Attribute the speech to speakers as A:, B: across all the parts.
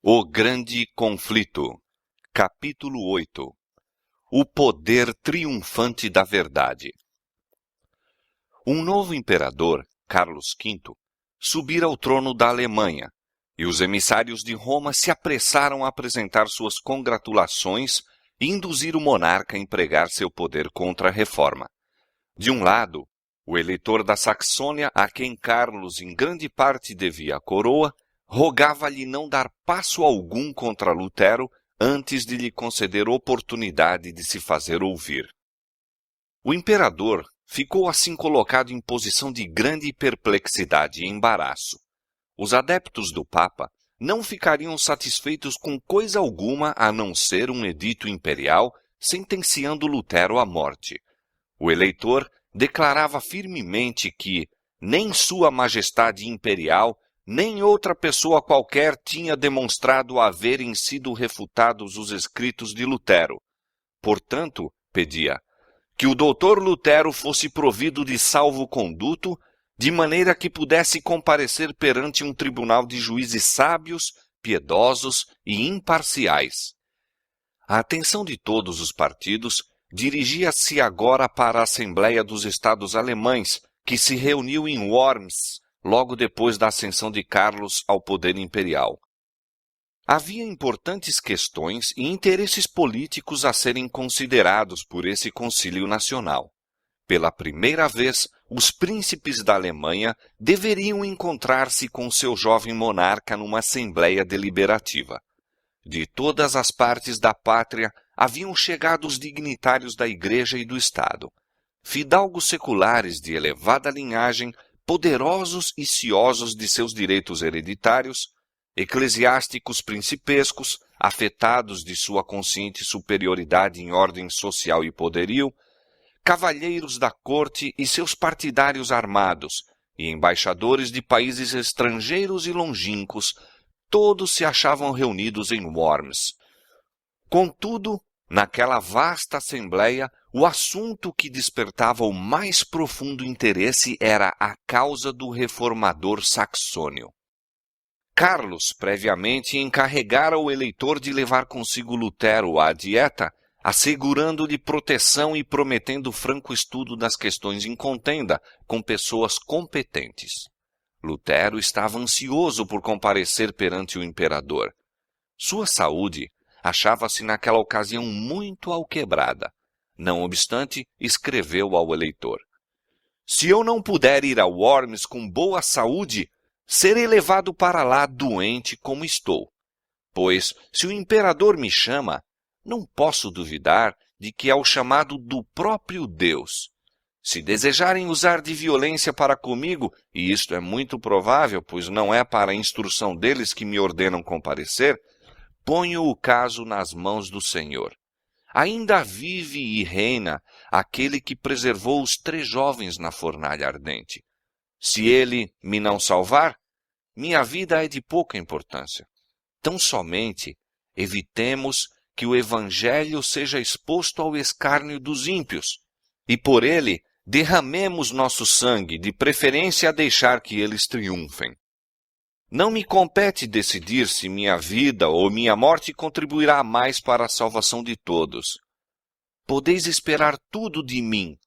A: O Grande Conflito, capítulo 8. O poder triunfante da verdade. Um novo imperador, Carlos V, subira ao trono da Alemanha, e os emissários de Roma se apressaram a apresentar suas congratulações e induzir o monarca a empregar seu poder contra a reforma. De um lado, o eleitor da Saxônia, a quem Carlos em grande parte devia a coroa, rogava-lhe não dar passo algum contra Lutero antes de lhe conceder oportunidade de se fazer ouvir. O imperador ficou assim colocado em posição de grande perplexidade e embaraço. Os adeptos do Papa não ficariam satisfeitos com coisa alguma a não ser um edito imperial sentenciando Lutero à morte. O eleitor declarava firmemente que nem Sua Majestade Imperial nem outra pessoa qualquer tinha demonstrado haverem sido refutados os escritos de Lutero. Portanto, pedia que o doutor Lutero fosse provido de salvo-conduto, de maneira que pudesse comparecer perante um tribunal de juízes sábios, piedosos e imparciais. A atenção de todos os partidos dirigia-se agora para a Assembleia dos Estados Alemães, que se reuniu em Worms, logo depois da ascensão de Carlos ao poder imperial. Havia importantes questões e interesses políticos a serem considerados por esse Concílio Nacional. Pela primeira vez, os príncipes da Alemanha deveriam encontrar-se com seu jovem monarca numa assembleia deliberativa. De todas as partes da pátria haviam chegado os dignitários da Igreja e do Estado. Fidalgos seculares de elevada linhagem, poderosos e ciosos de seus direitos hereditários, eclesiásticos principescos, afetados de sua consciente superioridade em ordem social e poderio, cavalheiros da corte e seus partidários armados, e embaixadores de países estrangeiros e longínquos, todos se achavam reunidos em Worms. Contudo, naquela vasta assembleia, o assunto que despertava o mais profundo interesse era a causa do reformador saxônio. Carlos, previamente, encarregara o eleitor de levar consigo Lutero à dieta, assegurando-lhe proteção e prometendo franco estudo das questões em contenda, com pessoas competentes. Lutero estava ansioso por comparecer perante o imperador. Sua saúde achava-se naquela ocasião muito alquebrada. Não obstante, escreveu ao eleitor: "Se eu não puder ir a Worms com boa saúde, serei levado para lá doente como estou. Pois, se o imperador me chama, não posso duvidar de que é o chamado do próprio Deus. Se desejarem usar de violência para comigo, e isto é muito provável, pois não é para a instrução deles que me ordenam comparecer, ponho o caso nas mãos do Senhor. Ainda vive e reina aquele que preservou os 3 jovens na fornalha ardente. Se ele me não salvar, minha vida é de pouca importância. Tão somente evitemos que o evangelho seja exposto ao escárnio dos ímpios, e por ele derramemos nosso sangue, de preferência a deixar que eles triunfem. Não me compete decidir se minha vida ou minha morte contribuirá mais para a salvação de todos. Podeis esperar tudo de mim,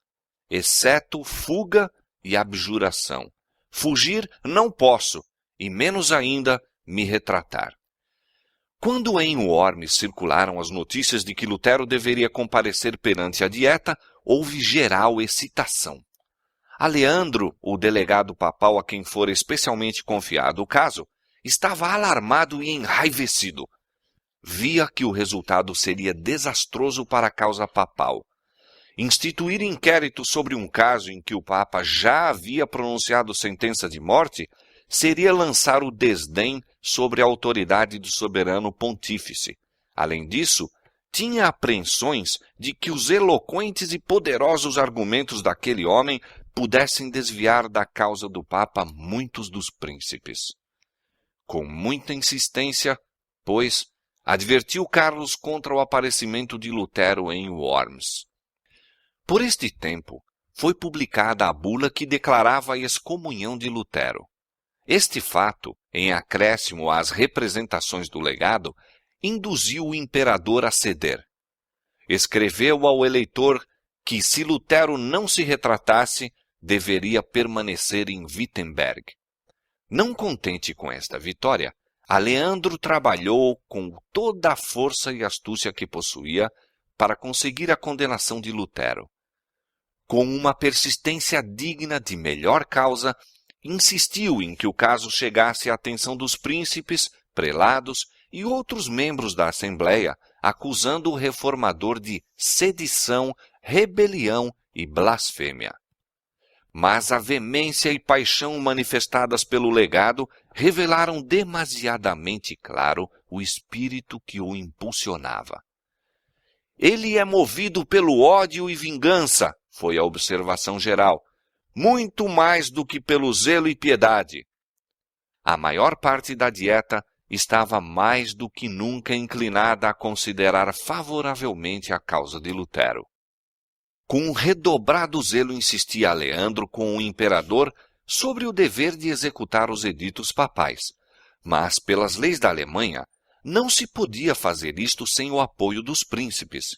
A: exceto fuga e abjuração. Fugir não posso, e menos ainda me retratar." Quando em Worms circularam as notícias de que Lutero deveria comparecer perante a dieta, houve geral excitação. Aleandro, o delegado papal a quem fora especialmente confiado o caso, estava alarmado e enraivecido. Via que o resultado seria desastroso para a causa papal. Instituir inquérito sobre um caso em que o Papa já havia pronunciado sentença de morte seria lançar o desdém sobre a autoridade do soberano pontífice. Além disso, tinha apreensões de que os eloquentes e poderosos argumentos daquele homem pudessem desviar da causa do Papa muitos dos príncipes. Com muita insistência, pois, advertiu Carlos contra o aparecimento de Lutero em Worms. Por este tempo, foi publicada a bula que declarava a excomunhão de Lutero. Este fato, em acréscimo às representações do legado, induziu o imperador a ceder. Escreveu ao eleitor que, se Lutero não se retratasse, deveria permanecer em Wittenberg. Não contente com esta vitória, Aleandro trabalhou com toda a força e astúcia que possuía para conseguir a condenação de Lutero. Com uma persistência digna de melhor causa, insistiu em que o caso chegasse à atenção dos príncipes, prelados e outros membros da Assembleia, acusando o reformador de sedição, rebelião e blasfêmia. Mas a veemência e paixão manifestadas pelo legado revelaram demasiadamente claro o espírito que o impulsionava. Ele é movido pelo ódio e vingança, foi a observação geral, muito mais do que pelo zelo e piedade. A maior parte da dieta estava mais do que nunca inclinada a considerar favoravelmente a causa de Lutero. Com um redobrado zelo insistia Aleandro com o imperador sobre o dever de executar os editos papais, mas pelas leis da Alemanha não se podia fazer isto sem o apoio dos príncipes.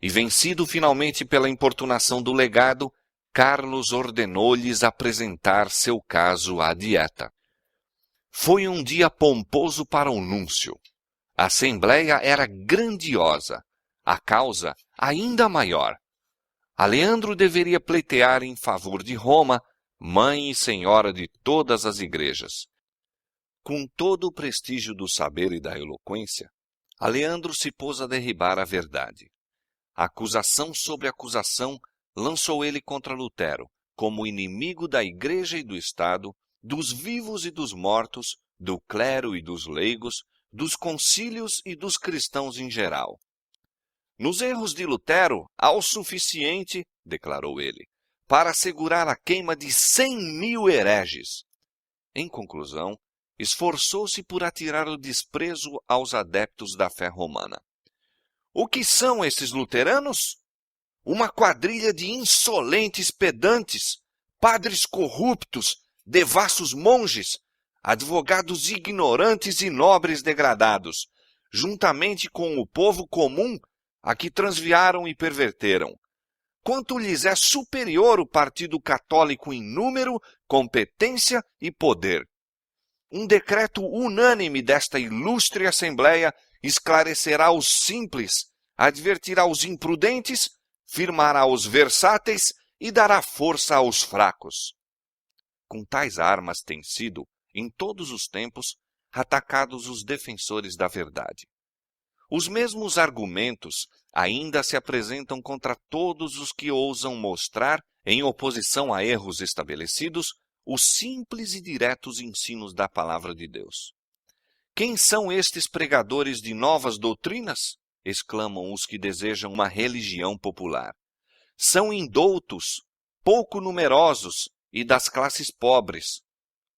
A: E vencido finalmente pela importunação do legado, Carlos ordenou-lhes apresentar seu caso à dieta. Foi um dia pomposo para o núncio. A assembleia era grandiosa, a causa ainda maior. Aleandro deveria pleitear em favor de Roma, mãe e senhora de todas as igrejas. Com todo o prestígio do saber e da eloquência, Aleandro se pôs a derribar a verdade. Acusação sobre acusação lançou ele contra Lutero, como inimigo da Igreja e do Estado, dos vivos e dos mortos, do clero e dos leigos, dos concílios e dos cristãos em geral. Nos erros de Lutero, há o suficiente, declarou ele, para assegurar a queima de 100.000 hereges. Em conclusão, esforçou-se por atirar o desprezo aos adeptos da fé romana. O que são esses luteranos? Uma quadrilha de insolentes pedantes, padres corruptos, devassos monges, advogados ignorantes e nobres degradados, juntamente com o povo comum, a que transviaram e perverteram. Quanto lhes é superior o Partido Católico em número, competência e poder. Um decreto unânime desta ilustre Assembleia esclarecerá os simples, advertirá os imprudentes, firmará os versáteis e dará força aos fracos. Com tais armas têm sido, em todos os tempos, atacados os defensores da verdade. Os mesmos argumentos ainda se apresentam contra todos os que ousam mostrar, em oposição a erros estabelecidos, os simples e diretos ensinos da palavra de Deus. Quem são estes pregadores de novas doutrinas? Exclamam os que desejam uma religião popular. São indoutos, pouco numerosos e das classes pobres.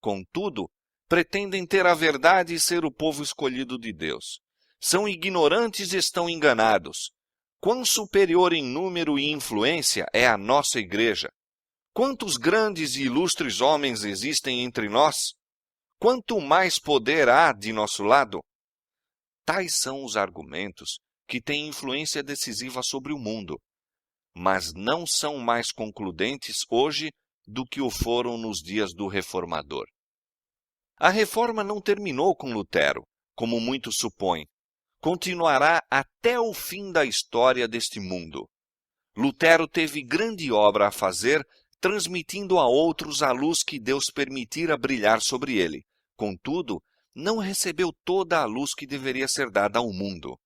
A: Contudo, pretendem ter a verdade e ser o povo escolhido de Deus. São ignorantes e estão enganados. Quão superior em número e influência é a nossa igreja? Quantos grandes e ilustres homens existem entre nós? Quanto mais poder há de nosso lado? Tais são os argumentos que têm influência decisiva sobre o mundo, mas não são mais concludentes hoje do que o foram nos dias do Reformador. A reforma não terminou com Lutero, como muitos supõem. Continuará até o fim da história deste mundo. Lutero teve grande obra a fazer, transmitindo a outros a luz que Deus permitira brilhar sobre ele. Contudo, não recebeu toda a luz que deveria ser dada ao mundo.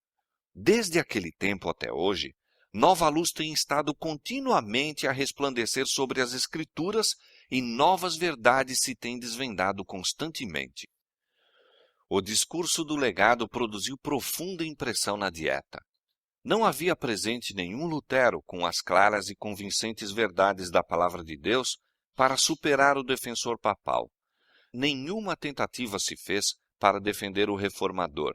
A: Desde aquele tempo até hoje, nova luz tem estado continuamente a resplandecer sobre as Escrituras e novas verdades se têm desvendado constantemente. O discurso do legado produziu profunda impressão na dieta. Não havia presente nenhum Lutero com as claras e convincentes verdades da palavra de Deus para superar o defensor papal. Nenhuma tentativa se fez para defender o reformador.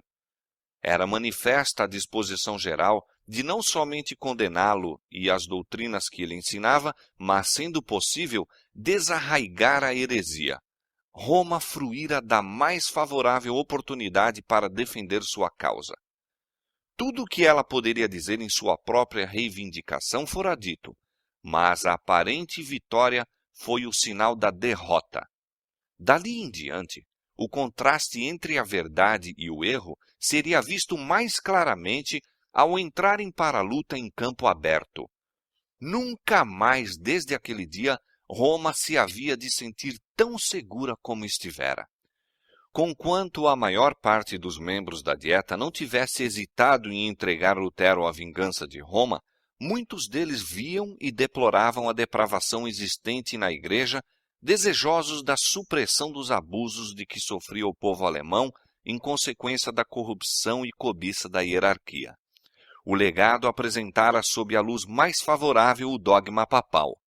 A: Era manifesta a disposição geral de não somente condená-lo e as doutrinas que ele ensinava, mas, sendo possível, desarraigar a heresia. Roma fruíra da mais favorável oportunidade para defender sua causa. Tudo o que ela poderia dizer em sua própria reivindicação fora dito, mas a aparente vitória foi o sinal da derrota. Dali em diante, o contraste entre a verdade e o erro seria visto mais claramente ao entrarem para a luta em campo aberto. Nunca mais, desde aquele dia, Roma se havia de sentir tão segura como estivera. Conquanto a maior parte dos membros da Dieta não tivesse hesitado em entregar Lutero à vingança de Roma, muitos deles viam e deploravam a depravação existente na Igreja, desejosos da supressão dos abusos de que sofria o povo alemão em consequência da corrupção e cobiça da hierarquia. O legado apresentara sob a luz mais favorável o dogma papal.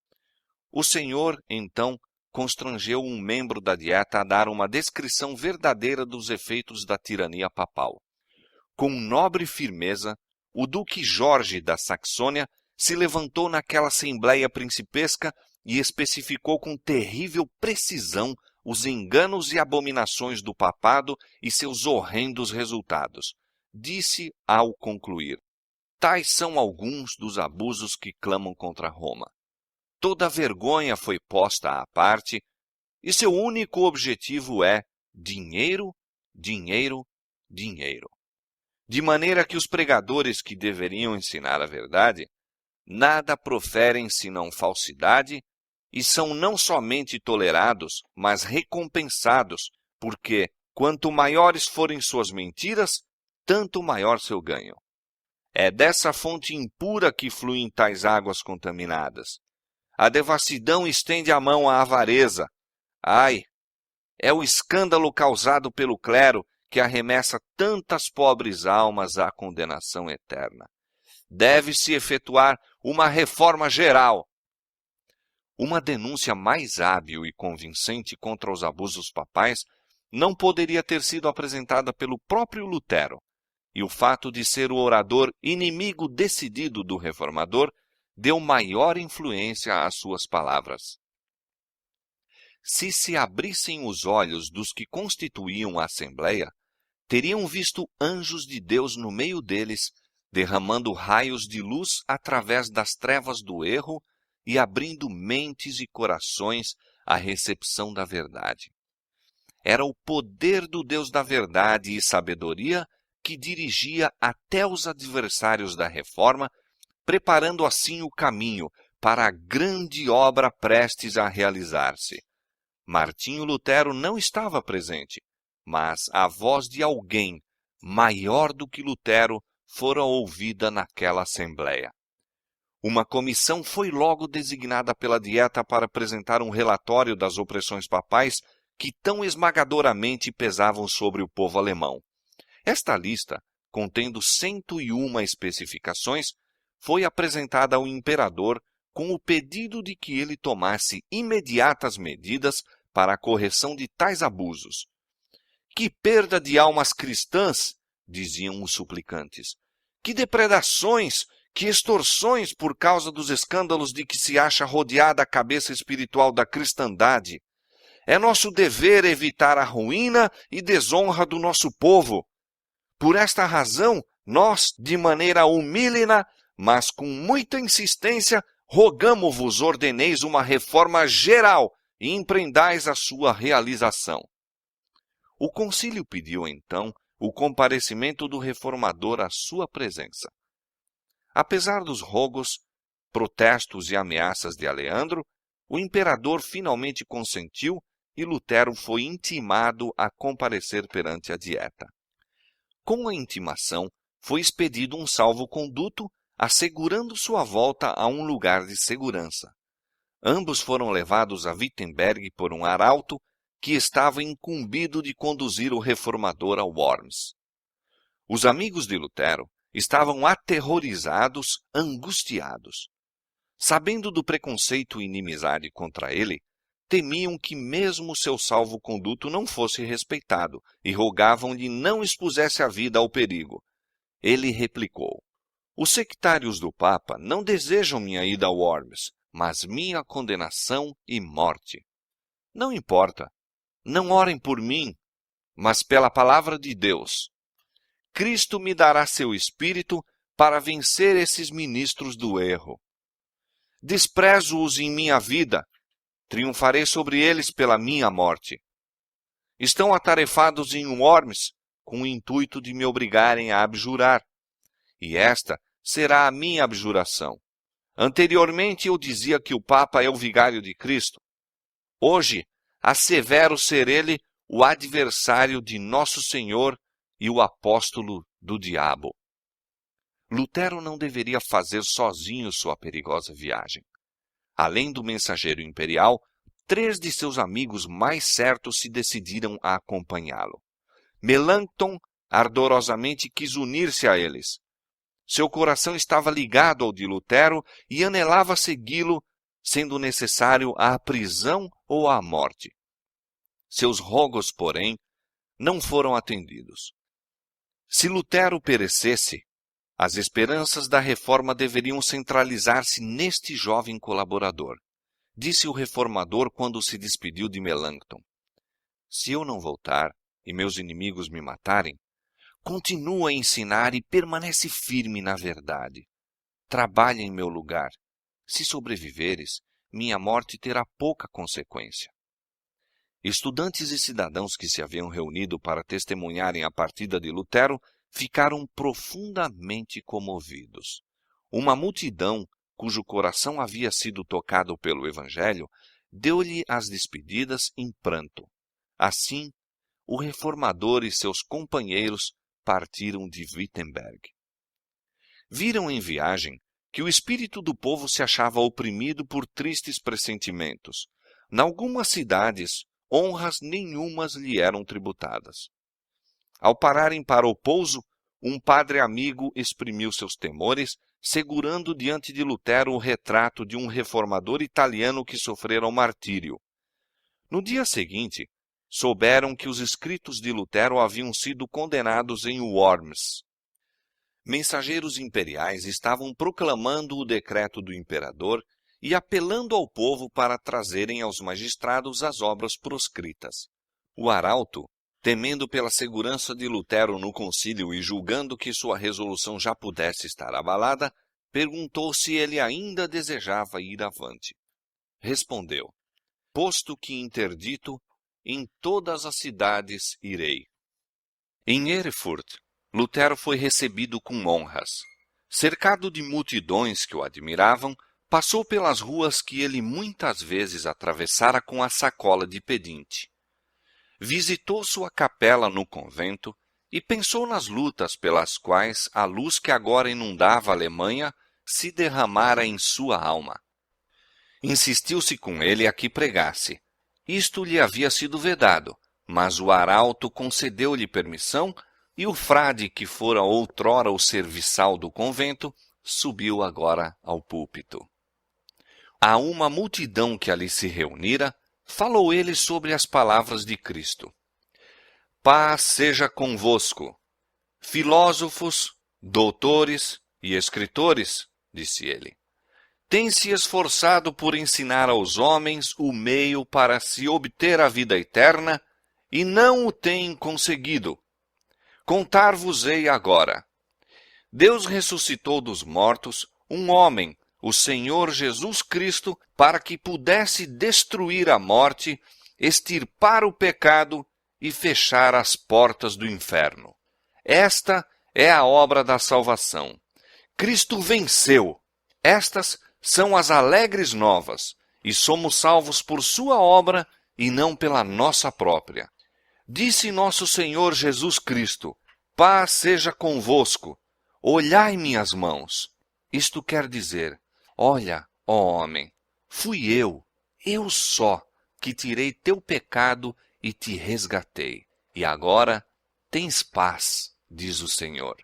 A: O Senhor, então, constrangeu um membro da Dieta a dar uma descrição verdadeira dos efeitos da tirania papal. Com nobre firmeza, o duque Jorge da Saxônia se levantou naquela assembleia principesca e especificou com terrível precisão os enganos e abominações do papado e seus horrendos resultados. Disse ao concluir: tais são alguns dos abusos que clamam contra Roma. Toda vergonha foi posta à parte e seu único objetivo é dinheiro, dinheiro, dinheiro. De maneira que os pregadores que deveriam ensinar a verdade nada proferem senão falsidade e são não somente tolerados, mas recompensados, porque quanto maiores forem suas mentiras, tanto maior seu ganho. É dessa fonte impura que fluem tais águas contaminadas. A devassidão estende a mão à avareza. Ai, é o escândalo causado pelo clero que arremessa tantas pobres almas à condenação eterna. Deve-se efetuar uma reforma geral. Uma denúncia mais hábil e convincente contra os abusos papais não poderia ter sido apresentada pelo próprio Lutero, e o fato de ser o orador inimigo decidido do reformador deu maior influência às suas palavras. Se abrissem os olhos dos que constituíam a Assembleia, teriam visto anjos de Deus no meio deles, derramando raios de luz através das trevas do erro e abrindo mentes e corações à recepção da verdade. Era o poder do Deus da verdade e sabedoria que dirigia até os adversários da reforma, preparando assim o caminho para a grande obra prestes a realizar-se. Martinho Lutero não estava presente, mas a voz de alguém maior do que Lutero fora ouvida naquela assembleia. Uma comissão foi logo designada pela Dieta para apresentar um relatório das opressões papais que tão esmagadoramente pesavam sobre o povo alemão. Esta lista, contendo 101 especificações, foi apresentada ao imperador com o pedido de que ele tomasse imediatas medidas para a correção de tais abusos. Que perda de almas cristãs, diziam os suplicantes. Que depredações, que extorsões por causa dos escândalos de que se acha rodeada a cabeça espiritual da cristandade. É nosso dever evitar a ruína e desonra do nosso povo. Por esta razão, nós, de maneira humílina, mas com muita insistência, rogamo-vos ordeneis uma reforma geral e empreendais a sua realização. O concílio pediu, então, o comparecimento do reformador à sua presença. Apesar dos rogos, protestos e ameaças de Aleandro, o imperador finalmente consentiu e Lutero foi intimado a comparecer perante a Dieta. Com a intimação, foi expedido um salvo-conduto, assegurando sua volta a um lugar de segurança. Ambos foram levados a Wittenberg por um arauto que estava incumbido de conduzir o reformador a Worms. Os amigos de Lutero estavam aterrorizados, angustiados. Sabendo do preconceito e inimizade contra ele, temiam que mesmo seu salvo-conduto não fosse respeitado e rogavam-lhe não expusesse a vida ao perigo. Ele replicou: os sectários do Papa não desejam minha ida a Worms, mas minha condenação e morte. Não importa. não orem por mim, mas pela palavra de Deus. Cristo me dará seu Espírito para vencer esses ministros do erro. Desprezo-os em minha vida, triunfarei sobre eles pela minha morte. Estão atarefados em Worms com o intuito de me obrigarem a abjurar. E esta será a minha abjuração. Anteriormente eu dizia que o Papa é o vigário de Cristo. Hoje assevero ser ele o adversário de nosso Senhor e o apóstolo do diabo. Lutero não deveria fazer sozinho sua perigosa viagem. Além do mensageiro imperial, 3 de seus amigos mais certos se decidiram a acompanhá-lo. Melanchthon ardorosamente quis unir-se a eles. Seu coração estava ligado ao de Lutero e anelava segui-lo, sendo necessário a prisão ou a morte. Seus rogos, porém, não foram atendidos. Se Lutero perecesse, as esperanças da reforma deveriam centralizar-se neste jovem colaborador. Disse o reformador quando se despediu de Melanchthon: se eu não voltar e meus inimigos me matarem, continua a ensinar e permanece firme na verdade. Trabalha em meu lugar. Se sobreviveres, minha morte terá pouca consequência. Estudantes e cidadãos que se haviam reunido para testemunharem a partida de Lutero ficaram profundamente comovidos. Uma multidão, cujo coração havia sido tocado pelo Evangelho, deu-lhe as despedidas em pranto. Assim, o reformador e seus companheiros partiram de Wittenberg. Viram em viagem que o espírito do povo se achava oprimido por tristes pressentimentos. Nalgumas cidades, honras nenhumas lhe eram tributadas. Ao pararem para o pouso, um padre amigo exprimiu seus temores, segurando diante de Lutero o retrato de um reformador italiano que sofrera o martírio. No dia seguinte, souberam que os escritos de Lutero haviam sido condenados em Worms. Mensageiros imperiais estavam proclamando o decreto do imperador e apelando ao povo para trazerem aos magistrados as obras proscritas. O arauto, temendo pela segurança de Lutero no concílio e julgando que sua resolução já pudesse estar abalada, perguntou se ele ainda desejava ir avante. Respondeu: posto que interdito, em todas as cidades irei. Em Erfurt, Lutero foi recebido com honras. Cercado de multidões que o admiravam, passou pelas ruas que ele muitas vezes atravessara com a sacola de pedinte. Visitou sua capela no convento e pensou nas lutas pelas quais a luz que agora inundava a Alemanha se derramara em sua alma. Insistiu-se com ele a que pregasse. Isto lhe havia sido vedado, mas o arauto concedeu-lhe permissão e o frade, que fora outrora o serviçal do convento, subiu agora ao púlpito. A uma multidão que ali se reunira, falou ele sobre as palavras de Cristo. Paz seja convosco. Filósofos, doutores e escritores, disse ele, têm se esforçado por ensinar aos homens o meio para se obter a vida eterna e não o têm conseguido. Contar-vos-ei agora. Deus ressuscitou dos mortos um homem, o Senhor Jesus Cristo, para que pudesse destruir a morte, extirpar o pecado e fechar as portas do inferno. Esta é a obra da salvação. Cristo venceu. Estas são as alegres novas, e somos salvos por sua obra e não pela nossa própria. Disse nosso Senhor Jesus Cristo: paz seja convosco. Olhai minhas mãos. Isto quer dizer: olha, ó homem, fui eu só, que tirei teu pecado e te resgatei. E agora tens paz, diz o Senhor.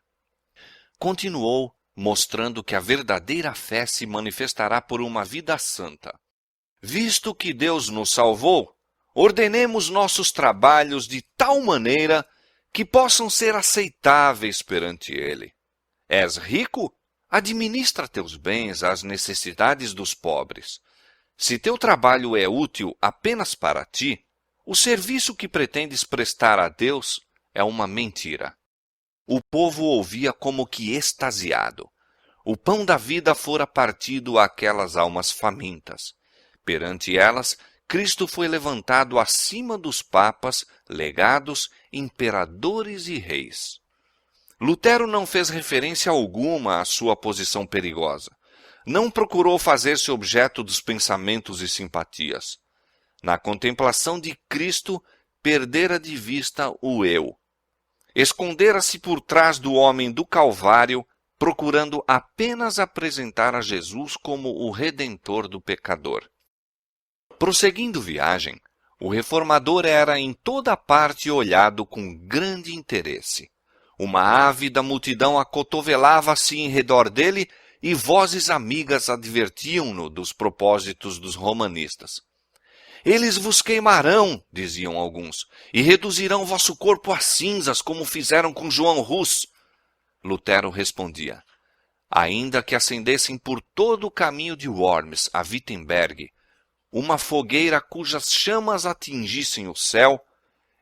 A: Continuou, mostrando que a verdadeira fé se manifestará por uma vida santa. Visto que Deus nos salvou, ordenemos nossos trabalhos de tal maneira que possam ser aceitáveis perante Ele. És rico? Administra teus bens às necessidades dos pobres. Se teu trabalho é útil apenas para ti, O serviço que pretendes prestar a Deus é uma mentira. O povo ouvia como que extasiado. O pão da vida fora partido àquelas almas famintas. Perante elas, Cristo foi levantado acima dos papas, legados, imperadores e reis. Lutero não fez referência alguma à sua posição perigosa. Não procurou fazer-se objeto dos pensamentos e simpatias. Na contemplação de Cristo, perdera de vista o eu. Escondera-se por trás do homem do Calvário, procurando apenas apresentar a Jesus como o redentor do pecador. Prosseguindo viagem, o reformador era em toda parte olhado com grande interesse. Uma ávida multidão acotovelava-se em redor dele e vozes amigas advertiam-no dos propósitos dos romanistas. Eles vos queimarão, diziam alguns, e reduzirão vosso corpo a cinzas, como fizeram com João Hus. Lutero respondia, ainda que acendessem por todo o caminho de Worms a Wittenberg, uma fogueira cujas chamas atingissem o céu,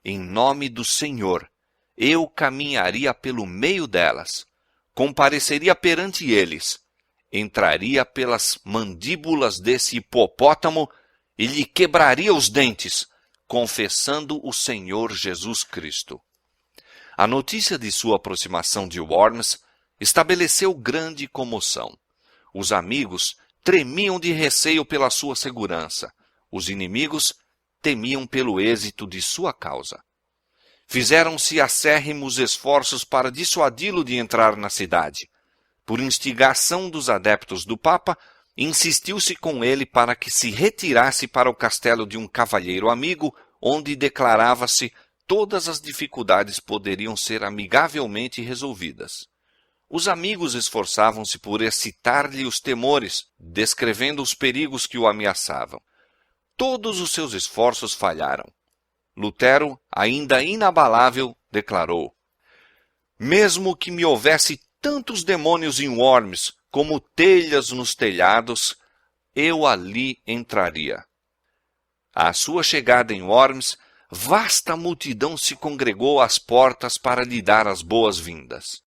A: em nome do Senhor, eu caminharia pelo meio delas, compareceria perante eles, entraria pelas mandíbulas desse hipopótamo e lhe quebraria os dentes, confessando o Senhor Jesus Cristo. A notícia de sua aproximação de Worms estabeleceu grande comoção. Os amigos tremiam de receio pela sua segurança. Os inimigos temiam pelo êxito de sua causa. Fizeram-se acérrimos esforços para dissuadi-lo de entrar na cidade. Por instigação dos adeptos do Papa, insistiu-se com ele para que se retirasse para o castelo de um cavalheiro amigo, onde declarava-se todas as dificuldades poderiam ser amigavelmente resolvidas. Os amigos esforçavam-se por excitar-lhe os temores, descrevendo os perigos que o ameaçavam. Todos os seus esforços falharam. Lutero, ainda inabalável, declarou: mesmo que me houvesse tantos demônios em Worms como telhas nos telhados, eu ali entraria. À sua chegada em Worms, vasta multidão se congregou às portas para lhe dar as boas-vindas.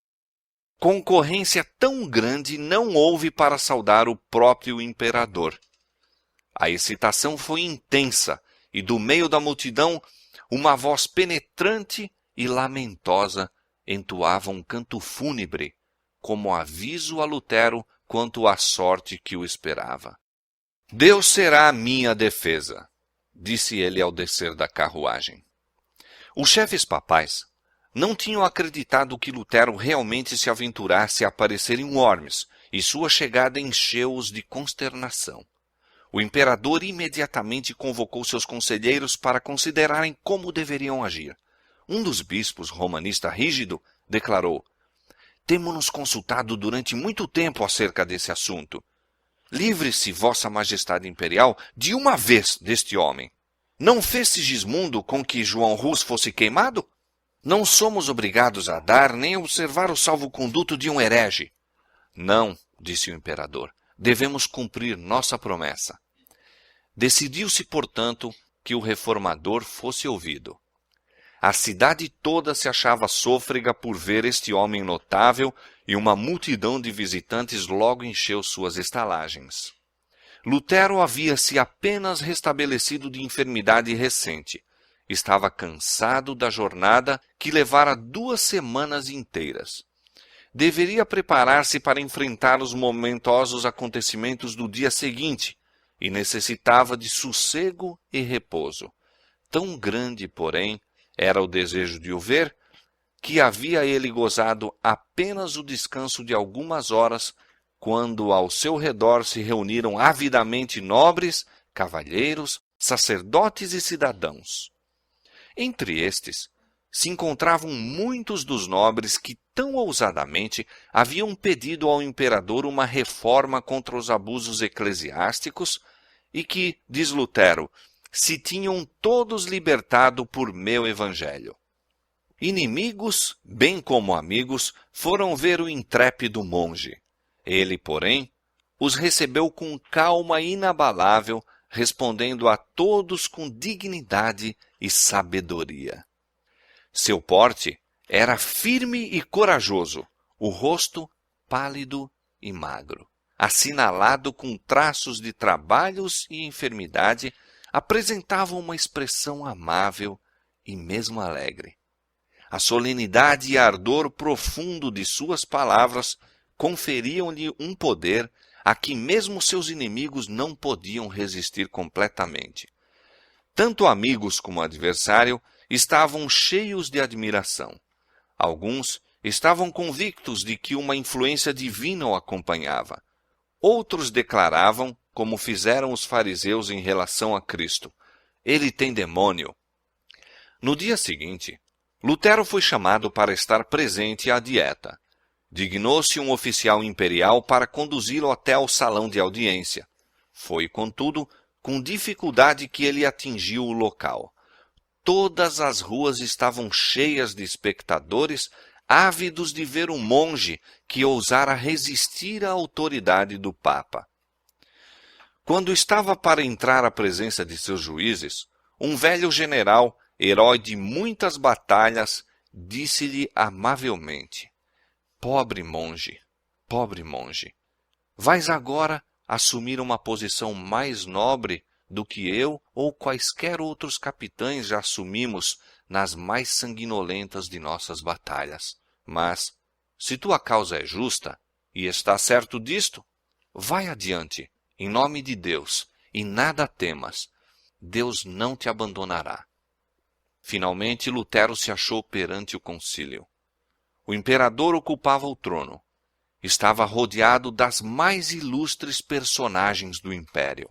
A: Concorrência tão grande não houve para saudar o próprio imperador. A excitação foi intensa, e do meio da multidão, uma voz penetrante e lamentosa entoava um canto fúnebre, como aviso a Lutero quanto à sorte que o esperava. Deus será a minha defesa, disse ele ao descer da carruagem. Os chefes papais não tinham acreditado que Lutero realmente se aventurasse a aparecer em Worms, e sua chegada encheu-os de consternação. O imperador imediatamente convocou seus conselheiros para considerarem como deveriam agir. Um dos bispos, romanista rígido, declarou: temo-nos consultado durante muito tempo acerca desse assunto. Livre-se, Vossa Majestade Imperial, de uma vez deste homem. Não fez Sigismundo com que João Hus fosse queimado? Não somos obrigados a dar nem a observar o salvo-conduto de um herege. Não, disse o imperador, devemos cumprir nossa promessa. Decidiu-se, portanto, que o reformador fosse ouvido. A cidade toda se achava sôfrega por ver este homem notável e uma multidão de visitantes logo encheu suas estalagens. Lutero havia-se apenas restabelecido de enfermidade recente. Estava cansado da jornada que levara 2 semanas inteiras. Deveria preparar-se para enfrentar os momentosos acontecimentos do dia seguinte e necessitava de sossego e repouso. Tão grande, porém, era o desejo de o ver, que havia ele gozado apenas o descanso de algumas horas, quando ao seu redor se reuniram avidamente nobres, cavalheiros, sacerdotes e cidadãos. Entre estes, se encontravam muitos dos nobres que tão ousadamente haviam pedido ao imperador uma reforma contra os abusos eclesiásticos e que, diz Lutero, se tinham todos libertado por meu evangelho. Inimigos, bem como amigos, foram ver o intrépido monge. Ele, porém, os recebeu com calma inabalável, respondendo a todos com dignidade e sabedoria. Seu porte era firme e corajoso, o rosto pálido e magro, assinalado com traços de trabalhos e enfermidade, apresentava uma expressão amável e mesmo alegre. A solenidade e ardor profundo de suas palavras conferiam-lhe um poder a que mesmo seus inimigos não podiam resistir completamente. Tanto amigos como adversário estavam cheios de admiração. Alguns estavam convictos de que uma influência divina o acompanhava. Outros declaravam, como fizeram os fariseus em relação a Cristo: ele tem demônio. No dia seguinte, Lutero foi chamado para estar presente à dieta. Dignou-se um oficial imperial para conduzi-lo até ao salão de audiência. Foi, contudo, com dificuldade que ele atingiu o local. Todas as ruas estavam cheias de espectadores, ávidos de ver um monge que ousara resistir à autoridade do Papa. Quando estava para entrar à presença de seus juízes, um velho general, herói de muitas batalhas, disse-lhe amavelmente: pobre monge, vais agora assumir uma posição mais nobre do que eu ou quaisquer outros capitães já assumimos nas mais sanguinolentas de nossas batalhas. Mas, se tua causa é justa, e estás certo disto, vai adiante, em nome de Deus, e nada temas. Deus não te abandonará. Finalmente, Lutero se achou perante o concílio. O imperador ocupava o trono. Estava rodeado das mais ilustres personagens do império.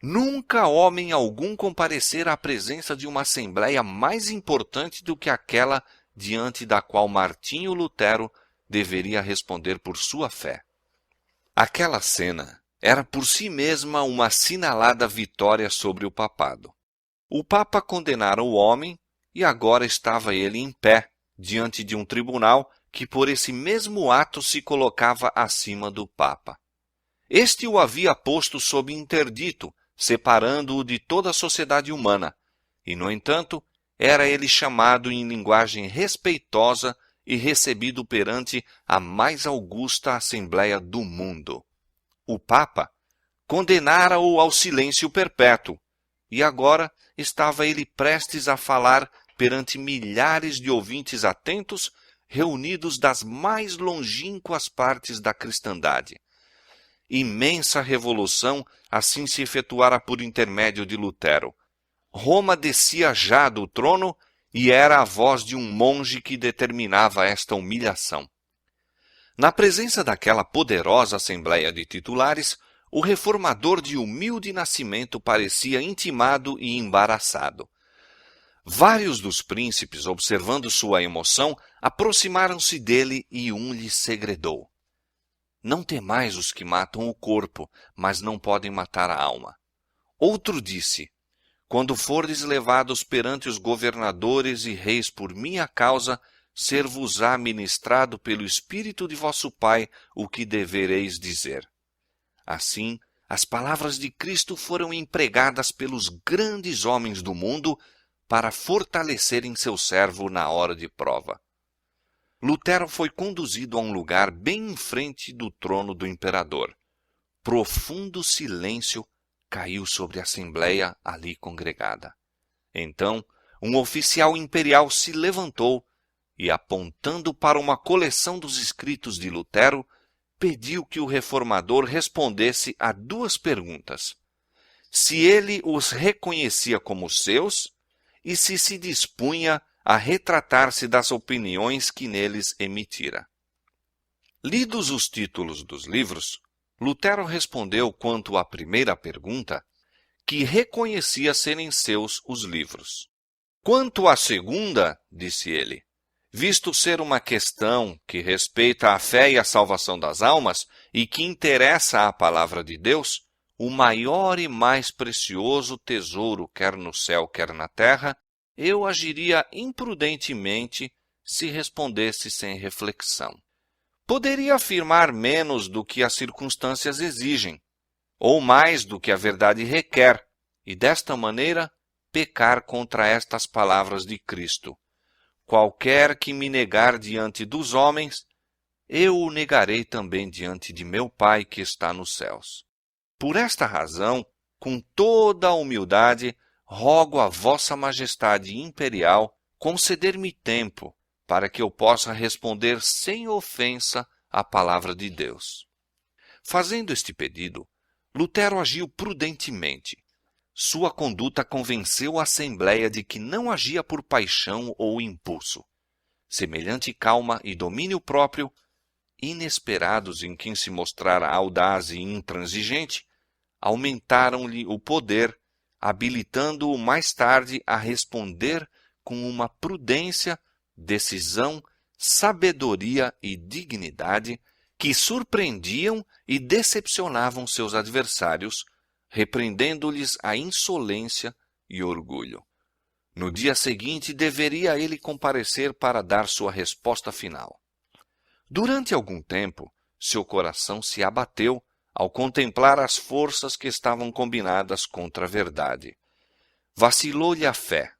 A: Nunca homem algum comparecera à presença de uma assembleia mais importante do que aquela diante da qual Martinho Lutero deveria responder por sua fé. Aquela cena era por si mesma uma assinalada vitória sobre o papado. O Papa condenara o homem e agora estava ele em pé, diante de um tribunal que por esse mesmo ato se colocava acima do Papa. Este o havia posto sob interdito, separando-o de toda a sociedade humana, e, no entanto, era ele chamado em linguagem respeitosa e recebido perante a mais augusta Assembleia do mundo. O Papa condenara-o ao silêncio perpétuo, e agora estava ele prestes a falar perante milhares de ouvintes atentos, reunidos das mais longínquas partes da cristandade. Imensa revolução assim se efetuara por intermédio de Lutero. Roma descia já do trono e era a voz de um monge que determinava esta humilhação. Na presença daquela poderosa assembleia de titulares, o reformador de humilde nascimento parecia intimado e embaraçado. Vários dos príncipes, observando sua emoção, aproximaram-se dele e um lhe segredou: não temais os que matam o corpo, mas não podem matar a alma. Outro disse: quando fordes levados perante os governadores e reis por minha causa, ser-vos-á ministrado pelo Espírito de vosso Pai o que devereis dizer. Assim, as palavras de Cristo foram empregadas pelos grandes homens do mundo para fortalecerem seu servo na hora de prova. Lutero foi conduzido a um lugar bem em frente do trono do imperador. Profundo silêncio caiu sobre a assembleia ali congregada. Então, um oficial imperial se levantou e, apontando para uma coleção dos escritos de Lutero, pediu que o reformador respondesse a duas perguntas: se ele os reconhecia como seus e se dispunha a retratar-se das opiniões que neles emitira. Lidos os títulos dos livros, Lutero respondeu quanto à primeira pergunta que reconhecia serem seus os livros. Quanto à segunda, disse ele, visto ser uma questão que respeita a fé e a salvação das almas e que interessa à palavra de Deus, o maior e mais precioso tesouro, quer no céu, quer na terra, eu agiria imprudentemente se respondesse sem reflexão. Poderia afirmar menos do que as circunstâncias exigem, ou mais do que a verdade requer, e desta maneira pecar contra estas palavras de Cristo. Qualquer que me negar diante dos homens, eu o negarei também diante de meu Pai que está nos céus. Por esta razão, com toda a humildade, rogo a vossa majestade imperial conceder-me tempo para que eu possa responder sem ofensa à palavra de Deus. Fazendo este pedido, Lutero agiu prudentemente. Sua conduta convenceu a Assembleia de que não agia por paixão ou impulso. Semelhante calma e domínio próprio, inesperados em quem se mostrara audaz e intransigente, aumentaram-lhe o poder, habilitando-o mais tarde a responder com uma prudência, decisão, sabedoria e dignidade que surpreendiam e decepcionavam seus adversários, repreendendo-lhes a insolência e orgulho. No dia seguinte, deveria ele comparecer para dar sua resposta final. Durante algum tempo, seu coração se abateu ao contemplar as forças que estavam combinadas contra a verdade. Vacilou-lhe a fé.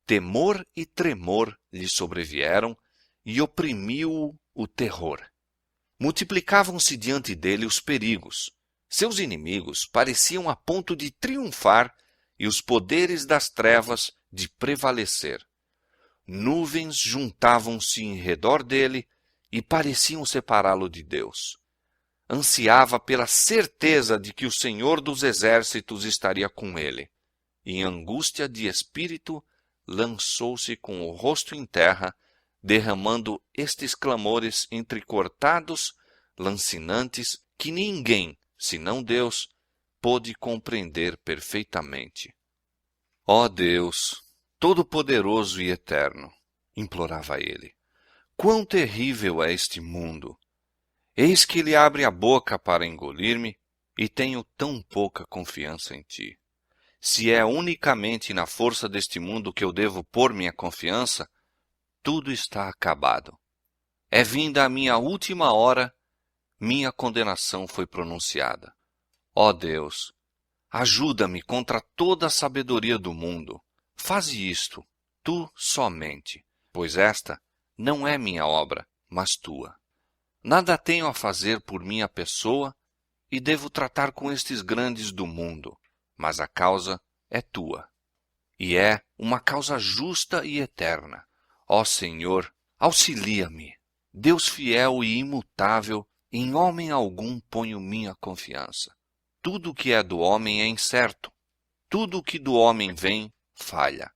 A: Temor e tremor lhe sobrevieram e oprimiu-o o terror. Multiplicavam-se diante dele os perigos. Seus inimigos pareciam a ponto de triunfar e os poderes das trevas de prevalecer. Nuvens juntavam-se em redor dele e pareciam separá-lo de Deus. Ansiava pela certeza de que o Senhor dos Exércitos estaria com ele. Em angústia de espírito, lançou-se com o rosto em terra, derramando estes clamores entrecortados, lancinantes, que ninguém, senão Deus, pôde compreender perfeitamente. Ó Deus, todo-poderoso e eterno, implorava ele, quão terrível é este mundo! Eis que ele abre a boca para engolir-me e tenho tão pouca confiança em ti. Se é unicamente na força deste mundo que eu devo pôr minha confiança, tudo está acabado. É vinda a minha última hora, minha condenação foi pronunciada. Ó Deus, ajuda-me contra toda a sabedoria do mundo. Faze isto, tu somente, pois esta não é minha obra, mas tua. Nada tenho a fazer por minha pessoa e devo tratar com estes grandes do mundo, mas a causa é tua. E é uma causa justa e eterna. Ó Senhor, auxilia-me. Deus fiel e imutável, em homem algum ponho minha confiança. Tudo o que é do homem é incerto. Tudo o que do homem vem, falha.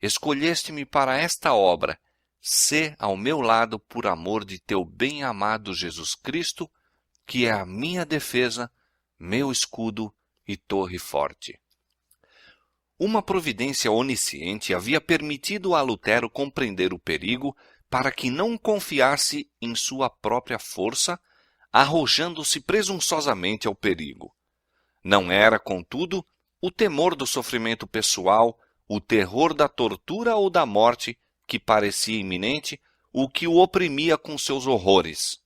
A: Escolheste-me para esta obra. Sê ao meu lado por amor de teu bem-amado Jesus Cristo, que é a minha defesa, meu escudo e torre forte. Uma providência onisciente havia permitido a Lutero compreender o perigo para que não confiasse em sua própria força, arrojando-se presunçosamente ao perigo. Não era, contudo, o temor do sofrimento pessoal, o terror da tortura ou da morte que parecia iminente, o que o oprimia com seus horrores.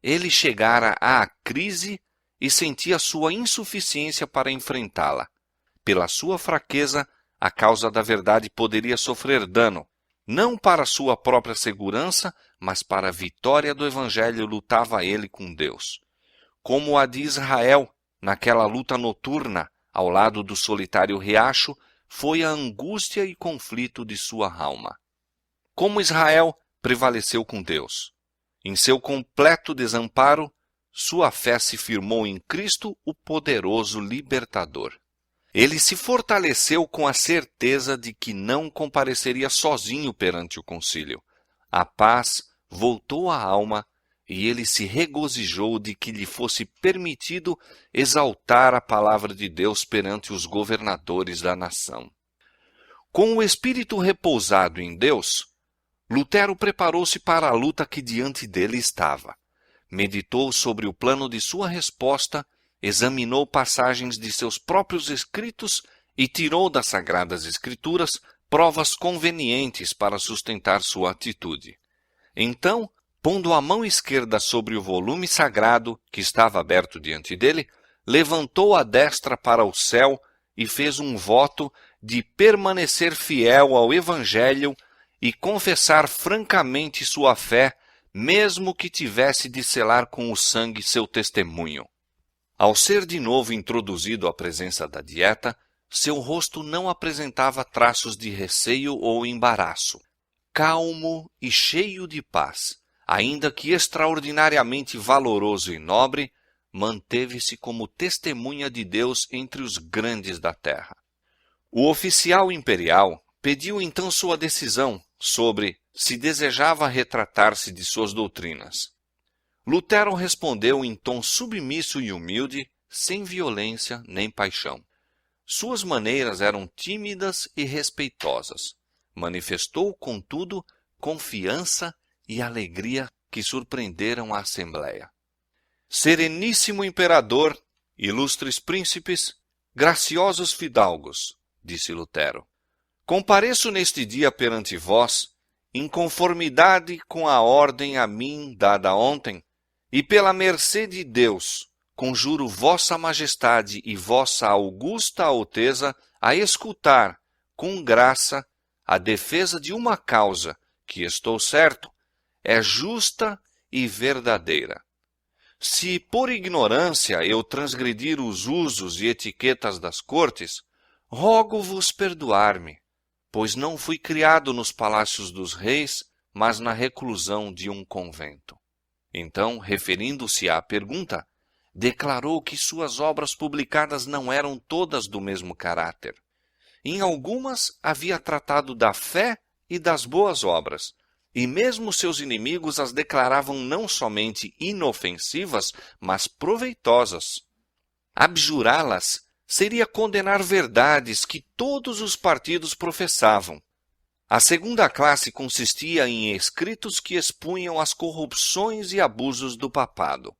A: Ele chegara à crise e sentia sua insuficiência para enfrentá-la. Pela sua fraqueza, a causa da verdade poderia sofrer dano. Não para sua própria segurança, mas para a vitória do Evangelho lutava ele com Deus. Como a de Israel, naquela luta noturna, ao lado do solitário riacho, foi a angústia e conflito de sua alma. Como Israel prevaleceu com Deus. Em seu completo desamparo, sua fé se firmou em Cristo, o poderoso libertador. Ele se fortaleceu com a certeza de que não compareceria sozinho perante o concílio. A paz voltou à alma e ele se regozijou de que lhe fosse permitido exaltar a palavra de Deus perante os governadores da nação. Com o espírito repousado em Deus, Lutero preparou-se para a luta que diante dele estava. Meditou sobre o plano de sua resposta, examinou passagens de seus próprios escritos e tirou das Sagradas Escrituras provas convenientes para sustentar sua atitude. Então, pondo a mão esquerda sobre o volume sagrado que estava aberto diante dele, levantou a destra para o céu e fez um voto de permanecer fiel ao Evangelho e confessar francamente sua fé, mesmo que tivesse de selar com o sangue seu testemunho. Ao ser de novo introduzido à presença da dieta, seu rosto não apresentava traços de receio ou embaraço. Calmo e cheio de paz, ainda que extraordinariamente valoroso e nobre, manteve-se como testemunha de Deus entre os grandes da terra. O oficial imperial pediu então sua decisão sobre se desejava retratar-se de suas doutrinas. Lutero respondeu em tom submisso e humilde, sem violência nem paixão. Suas maneiras eram tímidas e respeitosas. Manifestou, contudo, confiança e alegria que surpreenderam a Assembleia. Sereníssimo imperador, ilustres príncipes, graciosos fidalgos, disse Lutero, compareço neste dia perante vós, em conformidade com a ordem a mim dada ontem, e pela mercê de Deus, conjuro vossa majestade e vossa augusta alteza a escutar, com graça, a defesa de uma causa que, estou certo, é justa e verdadeira. Se por ignorância eu transgredir os usos e etiquetas das cortes, rogo-vos perdoar-me, pois não fui criado nos palácios dos reis, mas na reclusão de um convento. Então, referindo-se à pergunta, declarou que suas obras publicadas não eram todas do mesmo caráter. Em algumas havia tratado da fé e das boas obras, e mesmo seus inimigos as declaravam não somente inofensivas, mas proveitosas. Abjurá-las seria condenar verdades que todos os partidos professavam. A segunda classe consistia em escritos que expunham as corrupções e abusos do papado.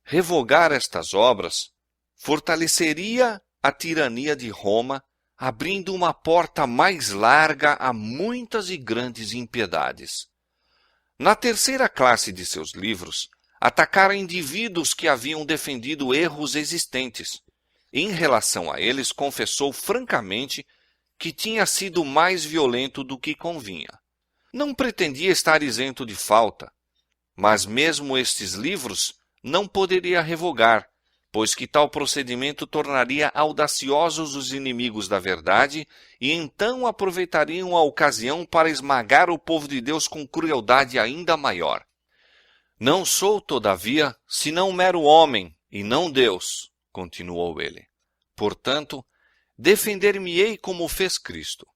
A: Revogar estas obras fortaleceria a tirania de Roma, abrindo uma porta mais larga a muitas e grandes impiedades. Na terceira classe de seus livros, atacara indivíduos que haviam defendido erros existentes. Em relação a eles, confessou francamente que tinha sido mais violento do que convinha. Não pretendia estar isento de falta, mas mesmo estes livros não poderia revogar, pois que tal procedimento tornaria audaciosos os inimigos da verdade e então aproveitariam a ocasião para esmagar o povo de Deus com crueldade ainda maior. Não sou, todavia, senão um mero homem, e não Deus, continuou ele. Portanto, defender-me-ei como fez Cristo.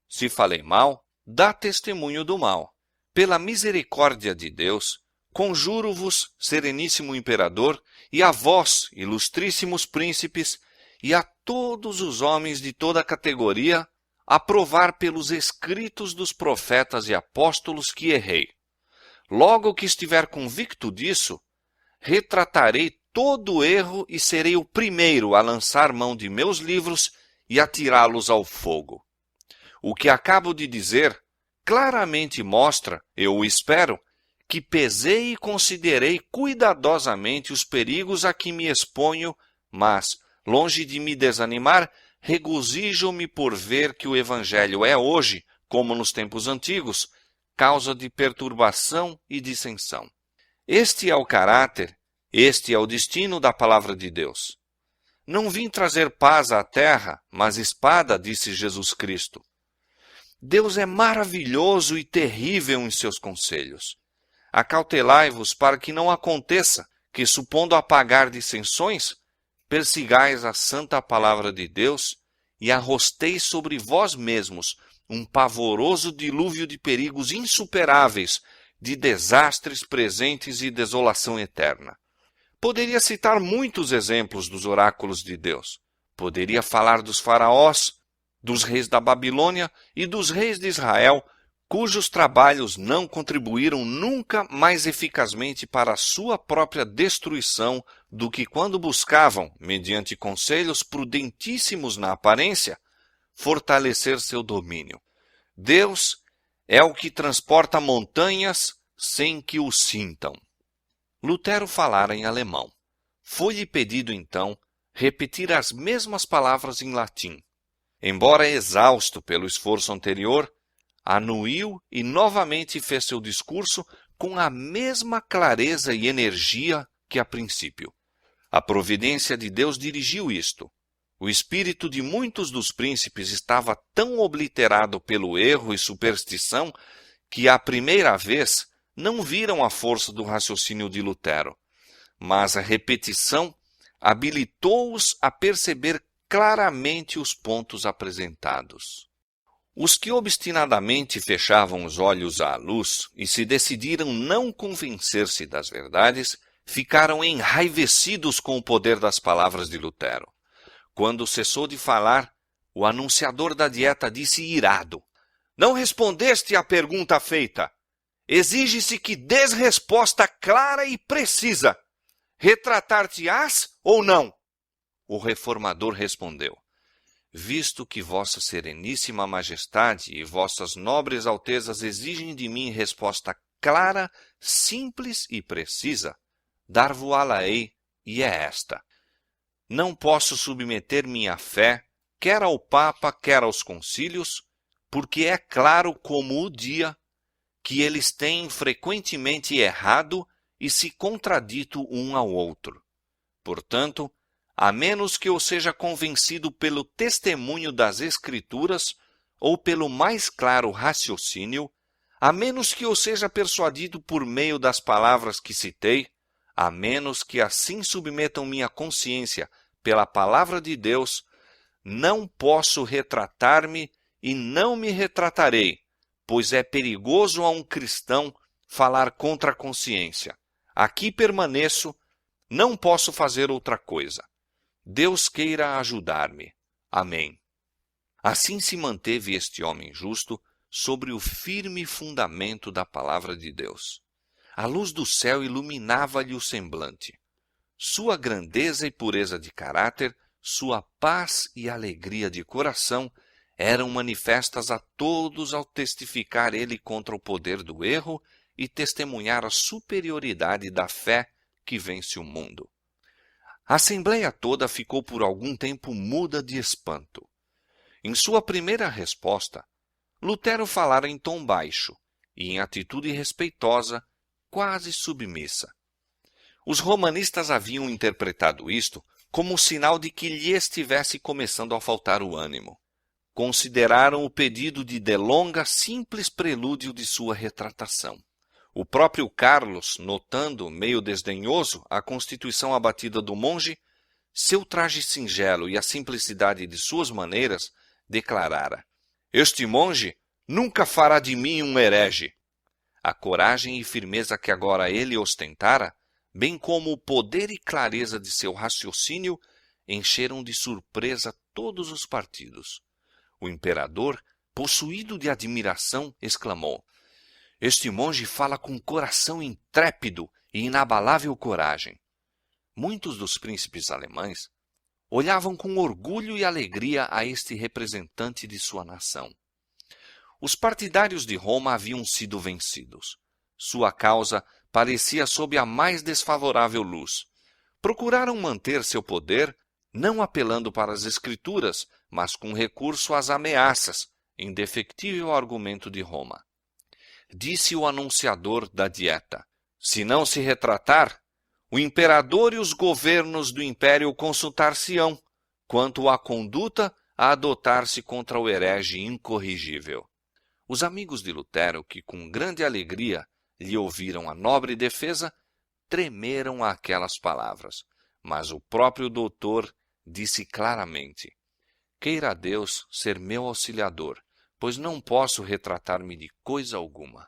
A: Se falei mal, dá testemunho do mal. Pela misericórdia de Deus, conjuro-vos, sereníssimo imperador, e a vós, ilustríssimos príncipes, e a todos os homens de toda categoria, a provar pelos escritos dos profetas e apóstolos que errei. Logo que estiver convicto disso, retratarei todo o erro e serei o primeiro a lançar mão de meus livros e atirá-los ao fogo. O que acabo de dizer claramente mostra, eu o espero, que pesei e considerei cuidadosamente os perigos a que me exponho, mas, longe de me desanimar, regozijo-me por ver que o Evangelho é hoje, como nos tempos antigos, causa de perturbação e dissensão. Este é o caráter, este é o destino da palavra de Deus. Não vim trazer paz à terra, mas espada, disse Jesus Cristo. Deus é maravilhoso e terrível em seus conselhos. Acautelai-vos para que não aconteça que, supondo apagar dissensões, persigais a santa palavra de Deus e arrosteis sobre vós mesmos um pavoroso dilúvio de perigos insuperáveis, de desastres presentes e desolação eterna. Poderia citar muitos exemplos dos oráculos de Deus. Poderia falar dos faraós, dos reis da Babilônia e dos reis de Israel, cujos trabalhos não contribuíram nunca mais eficazmente para a sua própria destruição do que quando buscavam, mediante conselhos prudentíssimos na aparência, fortalecer seu domínio. Deus é o que transporta montanhas sem que o sintam. Lutero falara em alemão. Foi-lhe pedido, então, repetir as mesmas palavras em latim. Embora exausto pelo esforço anterior, anuiu e novamente fez seu discurso com a mesma clareza e energia que a princípio. A providência de Deus dirigiu isto. O espírito de muitos dos príncipes estava tão obliterado pelo erro e superstição que, à primeira vez, não viram a força do raciocínio de Lutero, mas a repetição habilitou-os a perceber claramente os pontos apresentados. Os que obstinadamente fechavam os olhos à luz e se decidiram não convencer-se das verdades, ficaram enraivecidos com o poder das palavras de Lutero. Quando cessou de falar, o anunciador da dieta disse irado: "Não respondeste à pergunta feita. Exige-se que dês resposta clara e precisa. Retratar-te-ás ou não?" O reformador respondeu: "Visto que vossa sereníssima majestade e vossas nobres altezas exigem de mim resposta clara, simples e precisa, dar-vo-á-la-ei, e é esta. Não posso submeter minha fé, quer ao Papa, quer aos concílios, porque é claro como o dia que eles têm frequentemente errado e se contradito um ao outro. Portanto, a menos que eu seja convencido pelo testemunho das Escrituras ou pelo mais claro raciocínio, a menos que eu seja persuadido por meio das palavras que citei, a menos que assim submetam minha consciência pela palavra de Deus, não posso retratar-me e não me retratarei, pois é perigoso a um cristão falar contra a consciência. Aqui permaneço, não posso fazer outra coisa. Deus queira ajudar-me. Amém." Assim se manteve este homem justo sobre o firme fundamento da palavra de Deus. A luz do céu iluminava-lhe o semblante. Sua grandeza e pureza de caráter, sua paz e alegria de coração eram manifestas a todos ao testificar ele contra o poder do erro e testemunhar a superioridade da fé que vence o mundo. A assembleia toda ficou por algum tempo muda de espanto. Em sua primeira resposta, Lutero falara em tom baixo e em atitude respeitosa, quase submissa. Os romanistas haviam interpretado isto como sinal de que lhe estivesse começando a faltar o ânimo. Consideraram o pedido de delonga simples prelúdio de sua retratação. O próprio Carlos, notando, meio desdenhoso, a constituição abatida do monge, seu traje singelo e a simplicidade de suas maneiras, declarara: "Este monge nunca fará de mim um herege." A coragem e firmeza que agora ele ostentara, bem como o poder e clareza de seu raciocínio, encheram de surpresa todos os partidos. O imperador, possuído de admiração, exclamou: "Este monge fala com coração intrépido e inabalável coragem." Muitos dos príncipes alemães olhavam com orgulho e alegria a este representante de sua nação. Os partidários de Roma haviam sido vencidos. Sua causa parecia sob a mais desfavorável luz. Procuraram manter seu poder, não apelando para as Escrituras, mas com recurso às ameaças, indefectível argumento de Roma. Disse o anunciador da dieta: "Se não se retratar, o imperador e os governos do império consultar-se-ão, quanto à conduta a adotar-se contra o herege incorrigível." Os amigos de Lutero, que com grande alegria lhe ouviram a nobre defesa, tremeram àquelas palavras, mas o próprio doutor disse claramente: "Queira Deus ser meu auxiliador, pois não posso retratar-me de coisa alguma."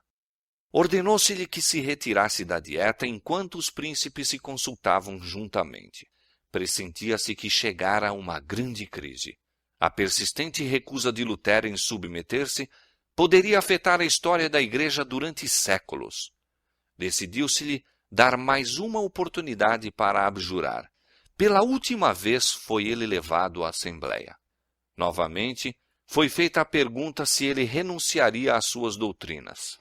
A: Ordenou-se-lhe que se retirasse da dieta enquanto os príncipes se consultavam juntamente. Pressentia-se que chegara uma grande crise. A persistente recusa de Lutero em submeter-se poderia afetar a história da Igreja durante séculos. Decidiu-se-lhe dar mais uma oportunidade para abjurar. Pela última vez foi ele levado à Assembleia. Novamente, foi feita a pergunta se ele renunciaria às suas doutrinas.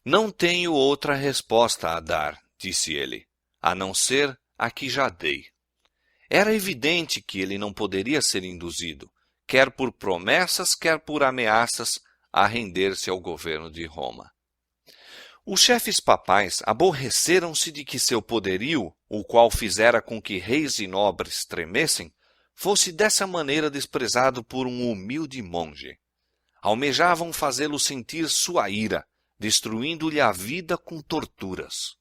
A: "Não tenho outra resposta a dar", disse ele, "a não ser a que já dei. Era evidente que ele não poderia ser induzido, quer por promessas, quer por ameaças, a render-se ao governo de Roma. Os chefes papais aborreceram-se de que seu poderio, o qual fizera com que reis e nobres tremessem, fosse dessa maneira desprezado por um humilde monge. Almejavam fazê-lo sentir sua ira, destruindo-lhe a vida com torturas.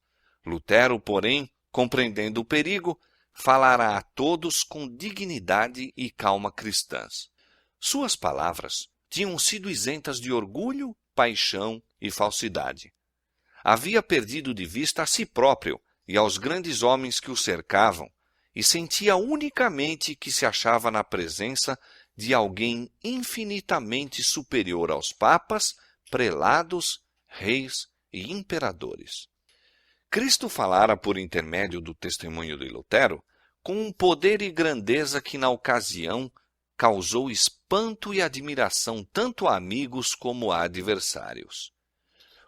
A: Lutero, porém, compreendendo o perigo, falara a todos com dignidade e calma cristãs. Suas palavras tinham sido isentas de orgulho, paixão e falsidade. Havia perdido de vista a si próprio e aos grandes homens que o cercavam, e sentia unicamente que se achava na presença de alguém infinitamente superior aos papas, prelados, reis e imperadores. Cristo falara por intermédio do testemunho de Lutero com um poder e grandeza que na ocasião causou espanto e admiração tanto a amigos como a adversários.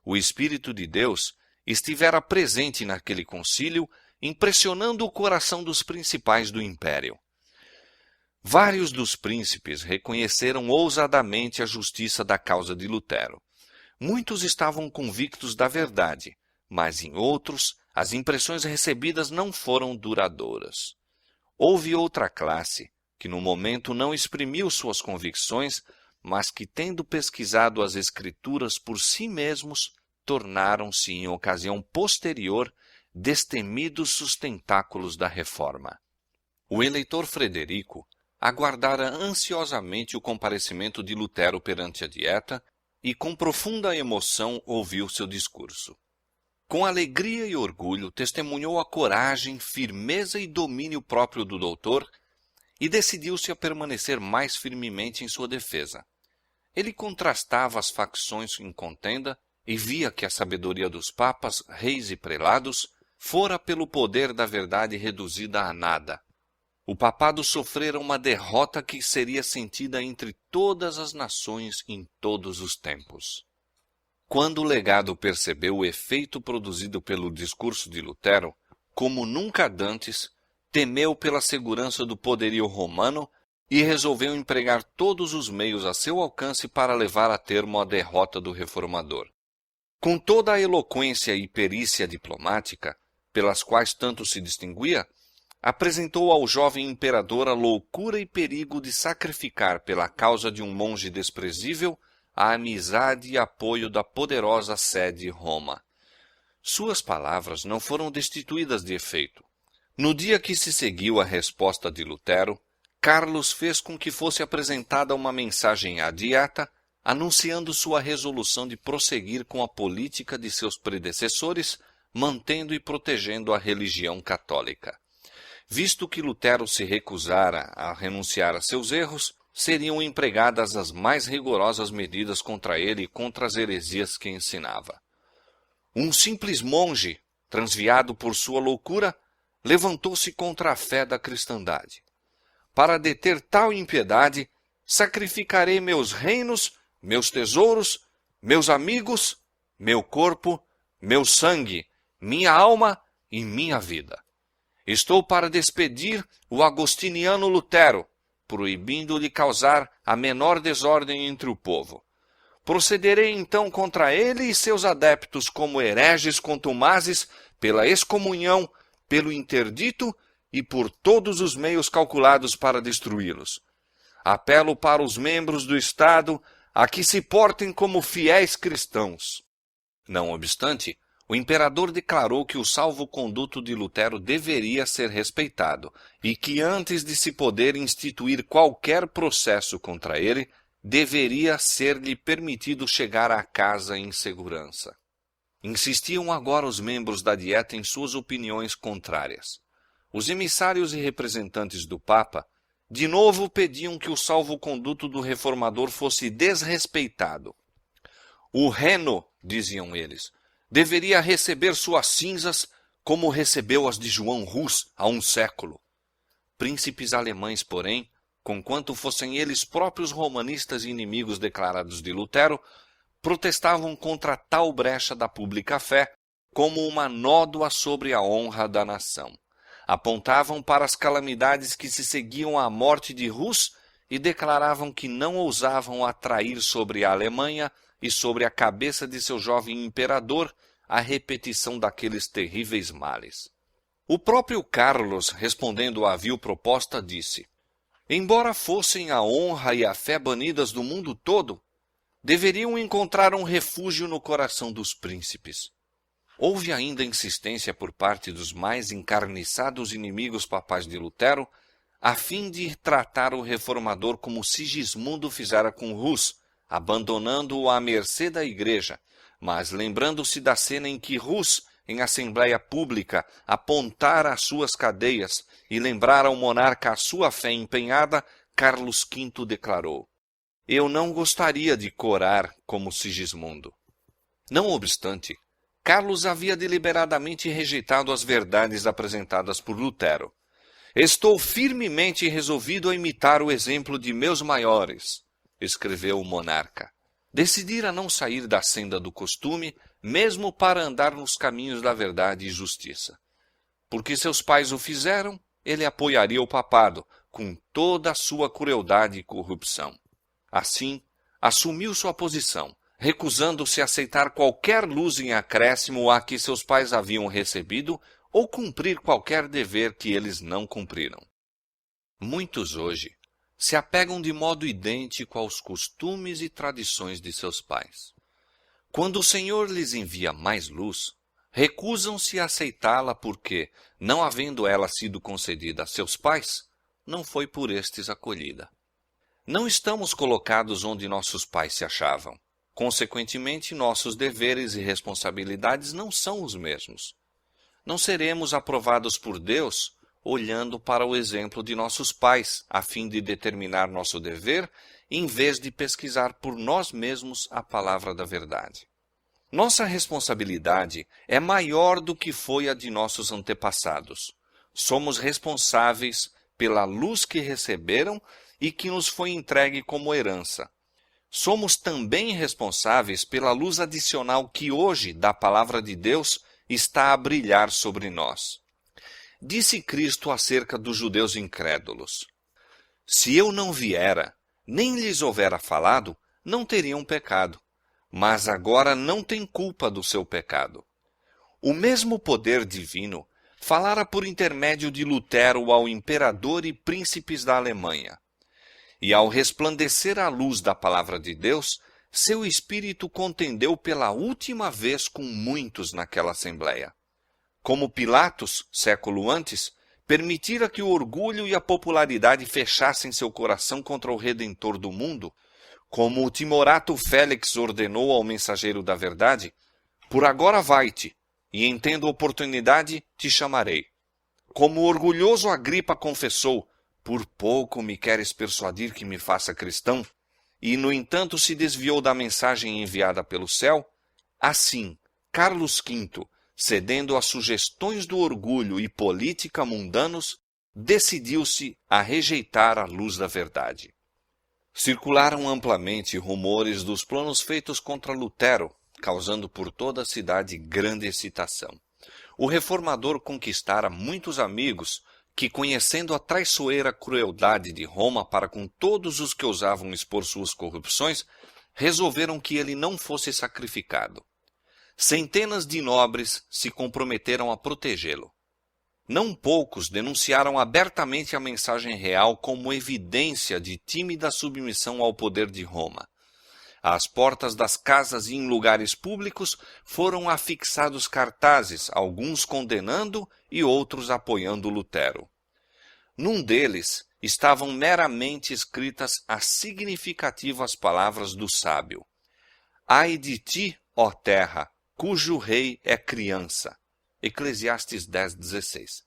A: O Espírito de Deus estivera presente naquele concílio, impressionando o coração dos principais do império. Vários dos príncipes reconheceram ousadamente a justiça da causa de Lutero. Muitos estavam convictos da verdade, mas em outros as impressões recebidas não foram duradouras. Houve outra classe que no momento não exprimiu suas convicções, mas que, tendo pesquisado as Escrituras por si mesmos, tornaram-se, em ocasião posterior, destemidos sustentáculos da Reforma. O eleitor Frederico aguardara ansiosamente o comparecimento de Lutero perante a Dieta e, com profunda emoção, ouviu seu discurso. Com alegria e orgulho, testemunhou a coragem, firmeza e domínio próprio do doutor e decidiu-se a permanecer mais firmemente em sua defesa. Ele contrastava as facções em contenda e via que a sabedoria dos papas, reis e prelados fora pelo poder da verdade reduzida a nada. O papado sofrera uma derrota que seria sentida entre todas as nações em todos os tempos. Quando o legado percebeu o efeito produzido pelo discurso de Lutero, como nunca dantes, temeu pela segurança do poderio romano e resolveu empregar todos os meios a seu alcance para levar a termo a derrota do reformador. Com toda a eloquência e perícia diplomática, pelas quais tanto se distinguia, apresentou ao jovem imperador a loucura e perigo de sacrificar pela causa de um monge desprezível a amizade e apoio da poderosa sede Roma. Suas palavras não foram destituídas de efeito. No dia que se seguiu a resposta de Lutero, Carlos fez com que fosse apresentada uma mensagem à Dieta, anunciando sua resolução de prosseguir com a política de seus predecessores, mantendo e protegendo a religião católica. Visto que Lutero se recusara a renunciar a seus erros, seriam empregadas as mais rigorosas medidas contra ele e contra as heresias que ensinava. Um simples monge, transviado por sua loucura, levantou-se contra a fé da cristandade. Para deter tal impiedade, sacrificarei meus reinos, meus tesouros, meus amigos, meu corpo, meu sangue, minha alma e minha vida. Estou para despedir o agostiniano Lutero, proibindo-lhe causar a menor desordem entre o povo. Procederei então contra ele e seus adeptos como hereges contumazes, pela excomunhão, pelo interdito e por todos os meios calculados para destruí-los. Apelo para os membros do Estado a que se portem como fiéis cristãos. Não obstante, o imperador declarou que o salvo-conduto de Lutero deveria ser respeitado e que antes de se poder instituir qualquer processo contra ele, deveria ser-lhe permitido chegar à casa em segurança. Insistiam agora os membros da Dieta em suas opiniões contrárias. Os emissários e representantes do Papa de novo pediam que o salvo-conduto do reformador fosse desrespeitado. O Reno, diziam eles, deveria receber suas cinzas como recebeu as de João Rus há um século. Príncipes alemães, porém, conquanto fossem eles próprios romanistas e inimigos declarados de Lutero, protestavam contra tal brecha da pública fé como uma nódoa sobre a honra da nação. apontavam para as calamidades que se seguiam à morte de Rus e declaravam que não ousavam atrair sobre a Alemanha e sobre a cabeça de seu jovem imperador a repetição daqueles terríveis males. O próprio Carlos, respondendo à vil proposta, disse: embora fossem a honra e a fé banidas do mundo todo, deveriam encontrar um refúgio no coração dos príncipes. Houve ainda insistência por parte dos mais encarniçados inimigos papais de Lutero, a fim de tratar o reformador como Sigismundo fizera com Rus, abandonando-o à mercê da igreja, mas lembrando-se da cena em que Rus, em assembleia pública, apontara as suas cadeias e lembrara ao monarca a sua fé empenhada, Carlos V declarou: eu não gostaria de corar como Sigismundo. Não obstante, Carlos havia deliberadamente rejeitado as verdades apresentadas por Lutero. Estou firmemente resolvido a imitar o exemplo de meus maiores, escreveu o monarca. Decidira não sair da senda do costume, mesmo para andar nos caminhos da verdade e justiça. Porque seus pais o fizeram, ele apoiaria o papado, com toda a sua crueldade e corrupção. Assim, assumiu sua posição, recusando-se a aceitar qualquer luz em acréscimo a que seus pais haviam recebido ou cumprir qualquer dever que eles não cumpriram. Muitos hoje se apegam de modo idêntico aos costumes e tradições de seus pais. Quando o Senhor lhes envia mais luz, recusam-se a aceitá-la porque, não havendo ela sido concedida a seus pais, não foi por estes acolhida. Não estamos colocados onde nossos pais se achavam. Consequentemente, nossos deveres e responsabilidades não são os mesmos. Não seremos aprovados por Deus olhando para o exemplo de nossos pais, a fim de determinar nosso dever, em vez de pesquisar por nós mesmos a palavra da verdade. Nossa responsabilidade é maior do que foi a de nossos antepassados. Somos responsáveis pela luz que receberam e que nos foi entregue como herança. Somos também responsáveis pela luz adicional que hoje, da palavra de Deus, está a brilhar sobre nós. Disse Cristo acerca dos judeus incrédulos: se eu não viera, nem lhes houvera falado, não teriam pecado, mas agora não têm culpa do seu pecado. O mesmo poder divino falara por intermédio de Lutero ao imperador e príncipes da Alemanha. E ao resplandecer a luz da palavra de Deus, seu espírito contendeu pela última vez com muitos naquela assembleia. Como Pilatos, século antes, permitira que o orgulho e a popularidade fechassem seu coração contra o Redentor do mundo, como o timorato Félix ordenou ao mensageiro da verdade: por agora vai-te, e em tendo oportunidade te chamarei. Como o orgulhoso Agripa confessou: por pouco me queres persuadir que me faça cristão, e no entanto se desviou da mensagem enviada pelo céu, assim, Carlos V, cedendo às sugestões do orgulho e política mundanos, decidiu-se a rejeitar a luz da verdade. Circularam amplamente rumores dos planos feitos contra Lutero, causando por toda a cidade grande excitação. O reformador conquistara muitos amigos que, conhecendo a traiçoeira crueldade de Roma para com todos os que ousavam expor suas corrupções, resolveram que ele não fosse sacrificado. Centenas de nobres se comprometeram a protegê-lo. Não poucos denunciaram abertamente a mensagem real como evidência de tímida submissão ao poder de Roma. Às portas das casas e em lugares públicos foram afixados cartazes, alguns condenando e outros apoiando Lutero. Num deles estavam meramente escritas as significativas palavras do sábio: ai de ti, ó terra, cujo rei é criança. Eclesiastes 10:16.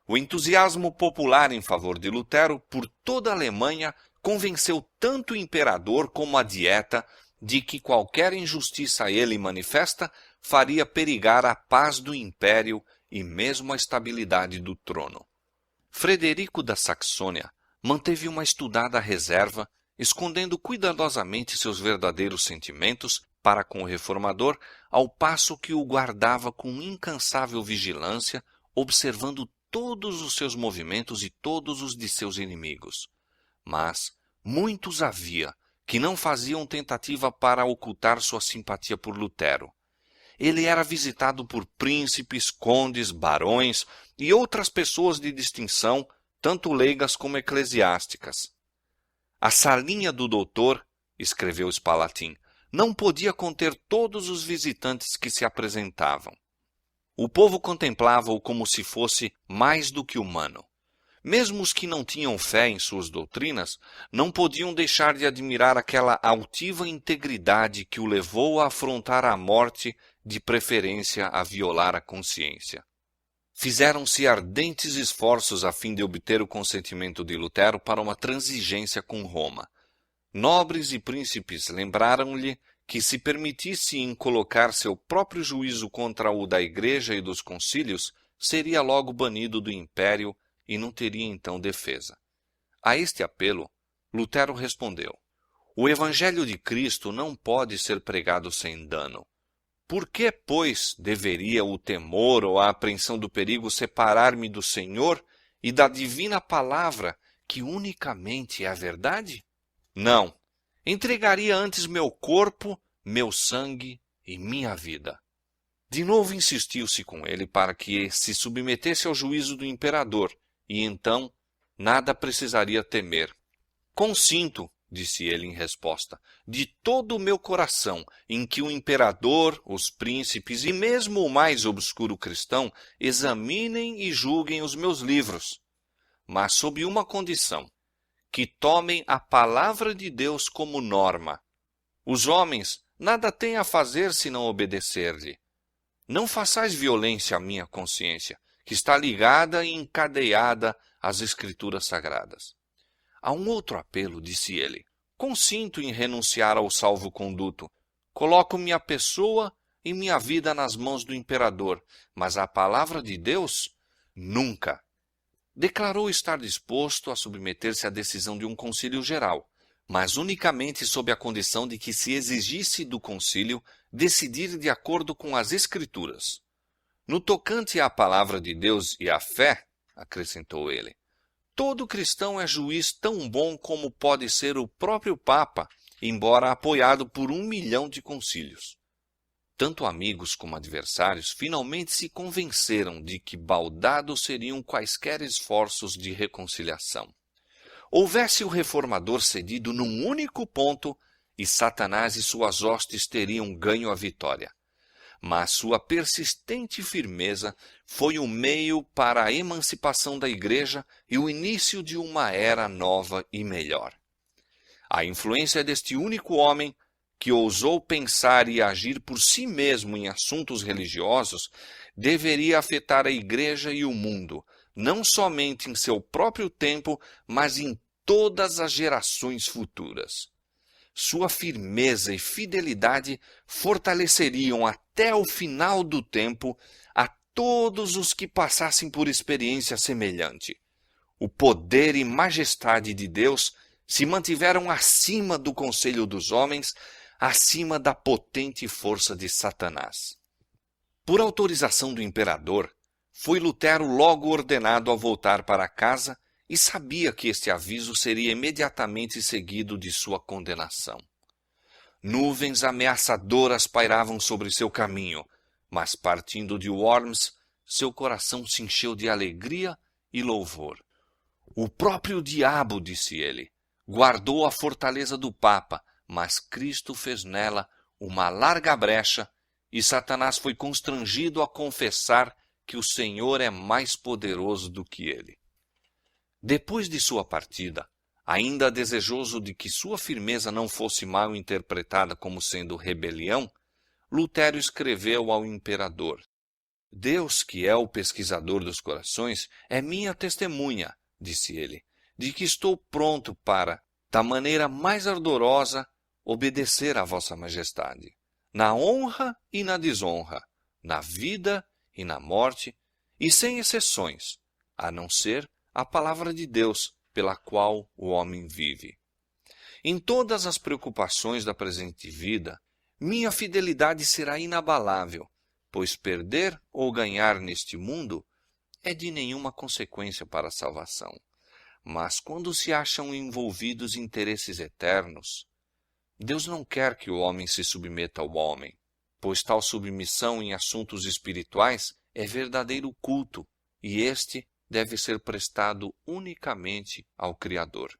A: O entusiasmo popular em favor de Lutero por toda a Alemanha convenceu tanto o imperador como a dieta de que qualquer injustiça a ele manifesta faria perigar a paz do império e mesmo a estabilidade do trono. Frederico da Saxônia manteve uma estudada reserva, escondendo cuidadosamente seus verdadeiros sentimentos para com o reformador, ao passo que o guardava com incansável vigilância, observando todos os seus movimentos e todos os de seus inimigos. Mas muitos havia que não faziam tentativa para ocultar sua simpatia por Lutero. Ele era visitado por príncipes, condes, barões e outras pessoas de distinção, tanto leigas como eclesiásticas. A salinha do doutor, escreveu Spalatin, não podia conter todos os visitantes que se apresentavam. O povo contemplava-o como se fosse mais do que humano. Mesmo os que não tinham fé em suas doutrinas não podiam deixar de admirar aquela altiva integridade que o levou a afrontar a morte, de preferência a violar a consciência. Fizeram-se ardentes esforços a fim de obter o consentimento de Lutero para uma transigência com Roma. Nobres e príncipes lembraram-lhe que, se permitisse colocar seu próprio juízo contra o da Igreja e dos concílios, seria logo banido do império e não teria então defesa. A este apelo, Lutero respondeu: o Evangelho de Cristo não pode ser pregado sem dano. Por que, pois, deveria o temor ou a apreensão do perigo separar-me do Senhor e da divina palavra, que unicamente é a verdade? Não. Entregaria antes meu corpo, meu sangue e minha vida. De novo insistiu-se com ele para que se submetesse ao juízo do imperador, e então nada precisaria temer. Consinto, disse ele em resposta, de todo o meu coração, em que o imperador, os príncipes e mesmo o mais obscuro cristão examinem e julguem os meus livros, mas sob uma condição: que tomem a palavra de Deus como norma. Os homens nada têm a fazer senão obedecer-lhe. Não façais violência à minha consciência, que está ligada e encadeada às Escrituras Sagradas. A um outro apelo, disse ele: consinto em renunciar ao salvo-conduto. Coloco minha pessoa e minha vida nas mãos do imperador, mas a palavra de Deus, nunca. Declarou estar disposto a submeter-se à decisão de um concílio geral, mas unicamente sob a condição de que se exigisse do concílio decidir de acordo com as Escrituras. No tocante à palavra de Deus e à fé, acrescentou ele, todo cristão é juiz tão bom como pode ser o próprio Papa, embora apoiado por 1 milhão de concílios. Tanto amigos como adversários finalmente se convenceram de que baldados seriam quaisquer esforços de reconciliação. Houvesse o reformador cedido num único ponto, e Satanás e suas hostes teriam ganho a vitória. Mas sua persistente firmeza foi o meio para a emancipação da Igreja e o início de uma era nova e melhor. A influência deste único homem, que ousou pensar e agir por si mesmo em assuntos religiosos, deveria afetar a Igreja e o mundo, não somente em seu próprio tempo, mas em todas as gerações futuras. Sua firmeza e fidelidade fortaleceriam até o final do tempo a todos os que passassem por experiência semelhante. O poder e majestade de Deus se mantiveram acima do conselho dos homens, acima da potente força de Satanás. Por autorização do imperador, foi Lutero logo ordenado a voltar para casa e sabia que este aviso seria imediatamente seguido de sua condenação. Nuvens ameaçadoras pairavam sobre seu caminho, mas partindo de Worms, seu coração se encheu de alegria e louvor. O próprio diabo, disse ele, guardou a fortaleza do Papa, mas Cristo fez nela uma larga brecha e Satanás foi constrangido a confessar que o Senhor é mais poderoso do que ele. Depois de sua partida, ainda desejoso de que sua firmeza não fosse mal interpretada como sendo rebelião, Lutero escreveu ao imperador: Deus, que é o pesquisador dos corações, é minha testemunha, disse ele, de que estou pronto para, da maneira mais ardorosa, obedecer à vossa majestade, na honra e na desonra, na vida e na morte, e sem exceções, a não ser a palavra de Deus, pela qual o homem vive. Em todas as preocupações da presente vida, minha fidelidade será inabalável, pois perder ou ganhar neste mundo é de nenhuma consequência para a salvação. Mas quando se acham envolvidos em interesses eternos, Deus não quer que o homem se submeta ao homem, pois tal submissão em assuntos espirituais é verdadeiro culto, e este deve ser prestado unicamente ao Criador.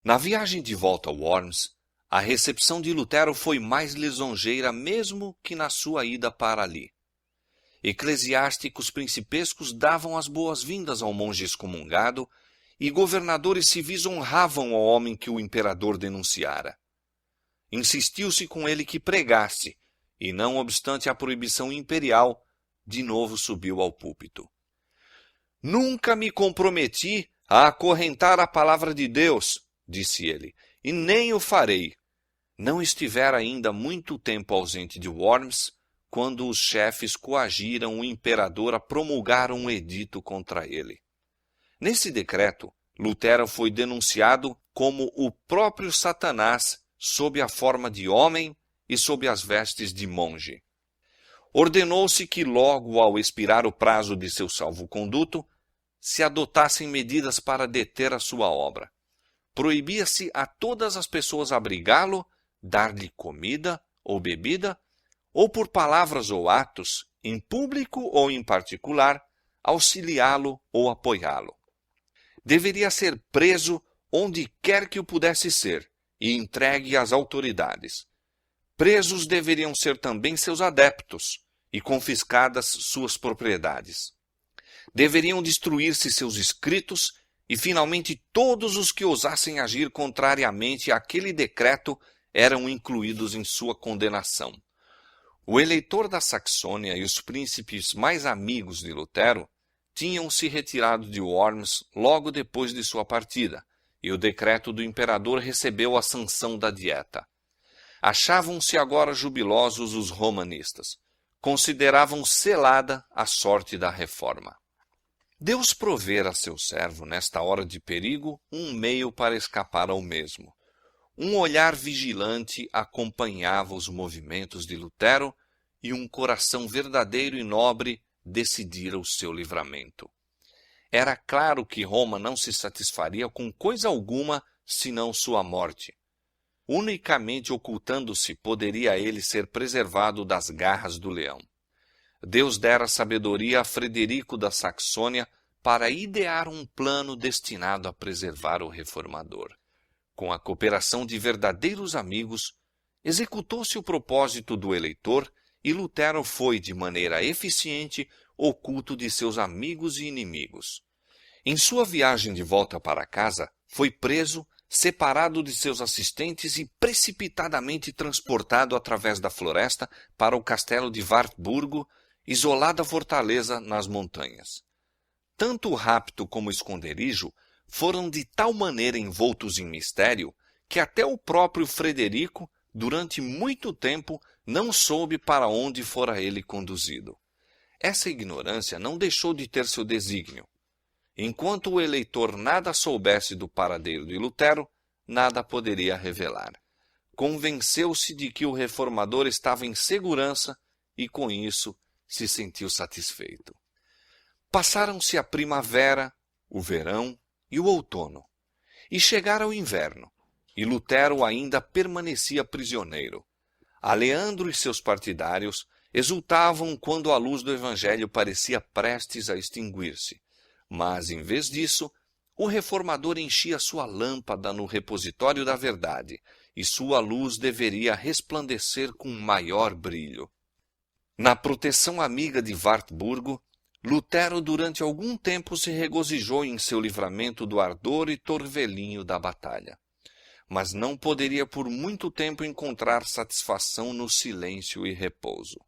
A: Na viagem de volta a Worms, a recepção de Lutero foi mais lisonjeira mesmo que na sua ida para ali. Eclesiásticos principescos davam as boas-vindas ao monge excomungado e governadores civis honravam ao homem que o imperador denunciara. Insistiu-se com ele que pregasse, e não obstante a proibição imperial, de novo subiu ao púlpito. Nunca me comprometi a acorrentar a palavra de Deus, disse ele, e nem o farei. Não estivera ainda muito tempo ausente de Worms, quando os chefes coagiram o imperador a promulgar um edito contra ele. Nesse decreto, Lutero foi denunciado como o próprio Satanás sob a forma de homem e sob as vestes de monge. Ordenou-se que logo ao expirar o prazo de seu salvo-conduto, se adotassem medidas para deter a sua obra. Proibia-se a todas as pessoas abrigá-lo, dar-lhe comida ou bebida, ou por palavras ou atos, em público ou em particular, auxiliá-lo ou apoiá-lo. Deveria ser preso onde quer que o pudesse ser e entregue às autoridades. Presos deveriam ser também seus adeptos e confiscadas suas propriedades. Deveriam destruir-se seus escritos e, finalmente, todos os que ousassem agir contrariamente àquele decreto eram incluídos em sua condenação. O eleitor da Saxônia e os príncipes mais amigos de Lutero tinham se retirado de Worms logo depois de sua partida, e o decreto do imperador recebeu a sanção da Dieta. Achavam-se agora jubilosos os romanistas. Consideravam selada a sorte da reforma. Deus provera a seu servo, nesta hora de perigo, um meio para escapar ao mesmo. Um olhar vigilante acompanhava os movimentos de Lutero e um coração verdadeiro e nobre decidira o seu livramento. Era claro que Roma não se satisfaria com coisa alguma senão sua morte. Unicamente ocultando-se poderia ele ser preservado das garras do leão. Deus dera sabedoria a Frederico da Saxônia para idear um plano destinado a preservar o reformador. Com a cooperação de verdadeiros amigos, executou-se o propósito do eleitor e Lutero foi, de maneira eficiente, oculto de seus amigos e inimigos. Em sua viagem de volta para casa, foi preso, separado de seus assistentes e precipitadamente transportado através da floresta para o castelo de Wartburgo, isolada fortaleza nas montanhas. Tanto o rapto como o esconderijo foram de tal maneira envoltos em mistério que até o próprio Frederico, durante muito tempo, não soube para onde fora ele conduzido. Essa ignorância não deixou de ter seu desígnio. Enquanto o eleitor nada soubesse do paradeiro de Lutero, nada poderia revelar. Convenceu-se de que o reformador estava em segurança e, com isso, se sentiu satisfeito. Passaram-se a primavera, o verão e o outono, e chegara o inverno, e Lutero ainda permanecia prisioneiro. Aleandro e seus partidários exultavam quando a luz do Evangelho parecia prestes a extinguir-se, mas, em vez disso, o reformador enchia sua lâmpada no repositório da verdade, e sua luz deveria resplandecer com maior brilho. Na proteção amiga de Wartburgo, Lutero durante algum tempo se regozijou em seu livramento do ardor e torvelinho da batalha. Mas não poderia por muito tempo encontrar satisfação no silêncio e repouso.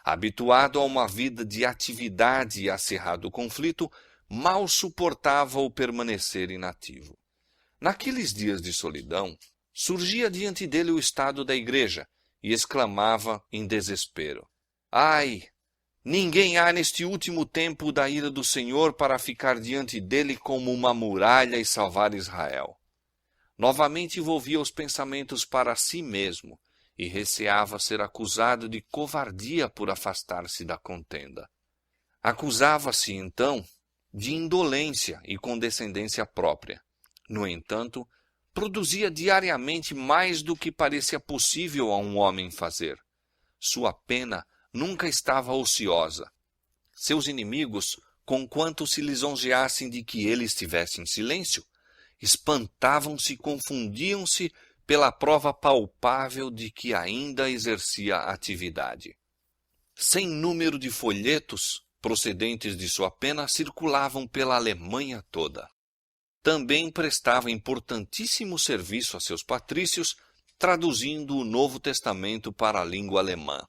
A: Habituado a uma vida de atividade e acirrado conflito, mal suportava o permanecer inativo. Naqueles dias de solidão, surgia diante dele o estado da igreja e exclamava em desespero: Ai! Ninguém há neste último tempo da ira do Senhor para ficar diante dele como uma muralha e salvar Israel. Novamente volvia os pensamentos para si mesmo e receava ser acusado de covardia por afastar-se da contenda.
B: Acusava-se, então, de indolência e condescendência própria. No entanto, produzia diariamente mais do que parecia possível a um homem fazer. Sua pena nunca estava ociosa. Seus inimigos, conquanto se lisonjeassem de que ele estivesse em silêncio, espantavam-se e confundiam-se pela prova palpável de que ainda exercia atividade. Sem número de folhetos procedentes de sua pena circulavam pela Alemanha toda. Também prestava importantíssimo serviço a seus patrícios, traduzindo o Novo Testamento para a língua alemã.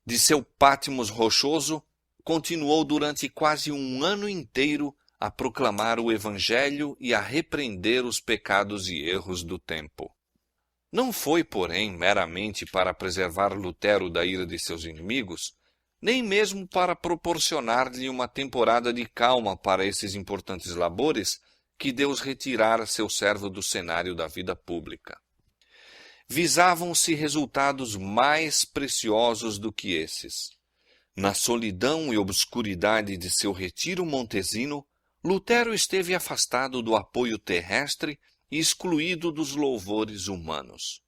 B: De seu Patmos rochoso, continuou durante quase um ano inteiro a proclamar o Evangelho e a repreender os pecados e erros do tempo. Não foi, porém, meramente para preservar Lutero da ira de seus inimigos, nem mesmo para proporcionar-lhe uma temporada de calma para esses importantes labores, que Deus retirara seu servo do cenário da vida pública. Visavam-se resultados mais preciosos do que esses. Na solidão e obscuridade de seu retiro montesino, Lutero esteve afastado do apoio terrestre e excluído dos louvores humanos.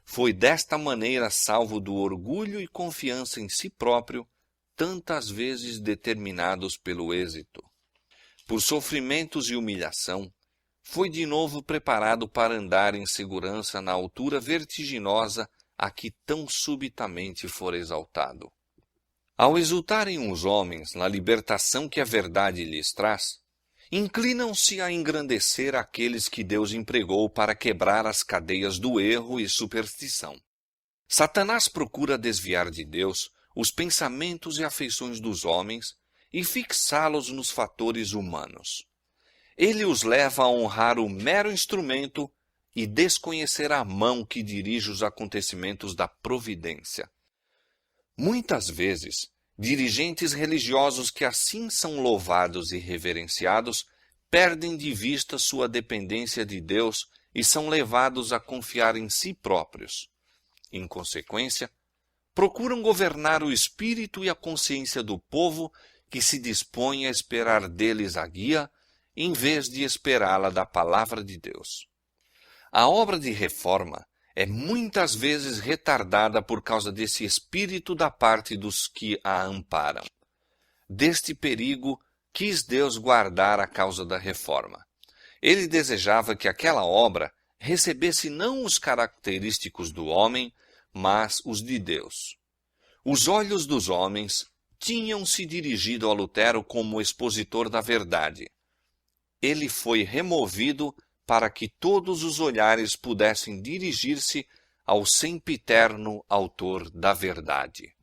B: Foi desta maneira salvo do orgulho e confiança em si próprio, tantas vezes determinados pelo êxito. Por sofrimentos e humilhação, foi de novo preparado para andar em segurança na altura vertiginosa a que tão subitamente fora exaltado. Ao exultarem os homens na libertação que a verdade lhes traz, inclinam-se a engrandecer aqueles que Deus empregou para quebrar as cadeias do erro e superstição. Satanás procura desviar de Deus os pensamentos e afeições dos homens e fixá-los nos fatores humanos. Ele os leva a honrar o mero instrumento e desconhecer a mão que dirige os acontecimentos da providência. Muitas vezes, dirigentes religiosos que assim são louvados e reverenciados perdem de vista sua dependência de Deus e são levados a confiar em si próprios. Em consequência, procuram governar o espírito e a consciência do povo que se dispõe a esperar deles a guia, em vez de esperá-la da palavra de Deus. A obra de reforma é muitas vezes retardada por causa desse espírito da parte dos que a amparam. Deste perigo quis Deus guardar a causa da reforma. Ele desejava que aquela obra recebesse não os característicos do homem, mas os de Deus. Os olhos dos homens tinham se dirigido a Lutero como expositor da verdade. Ele foi removido para que todos os olhares pudessem dirigir-se ao sempiterno autor da verdade.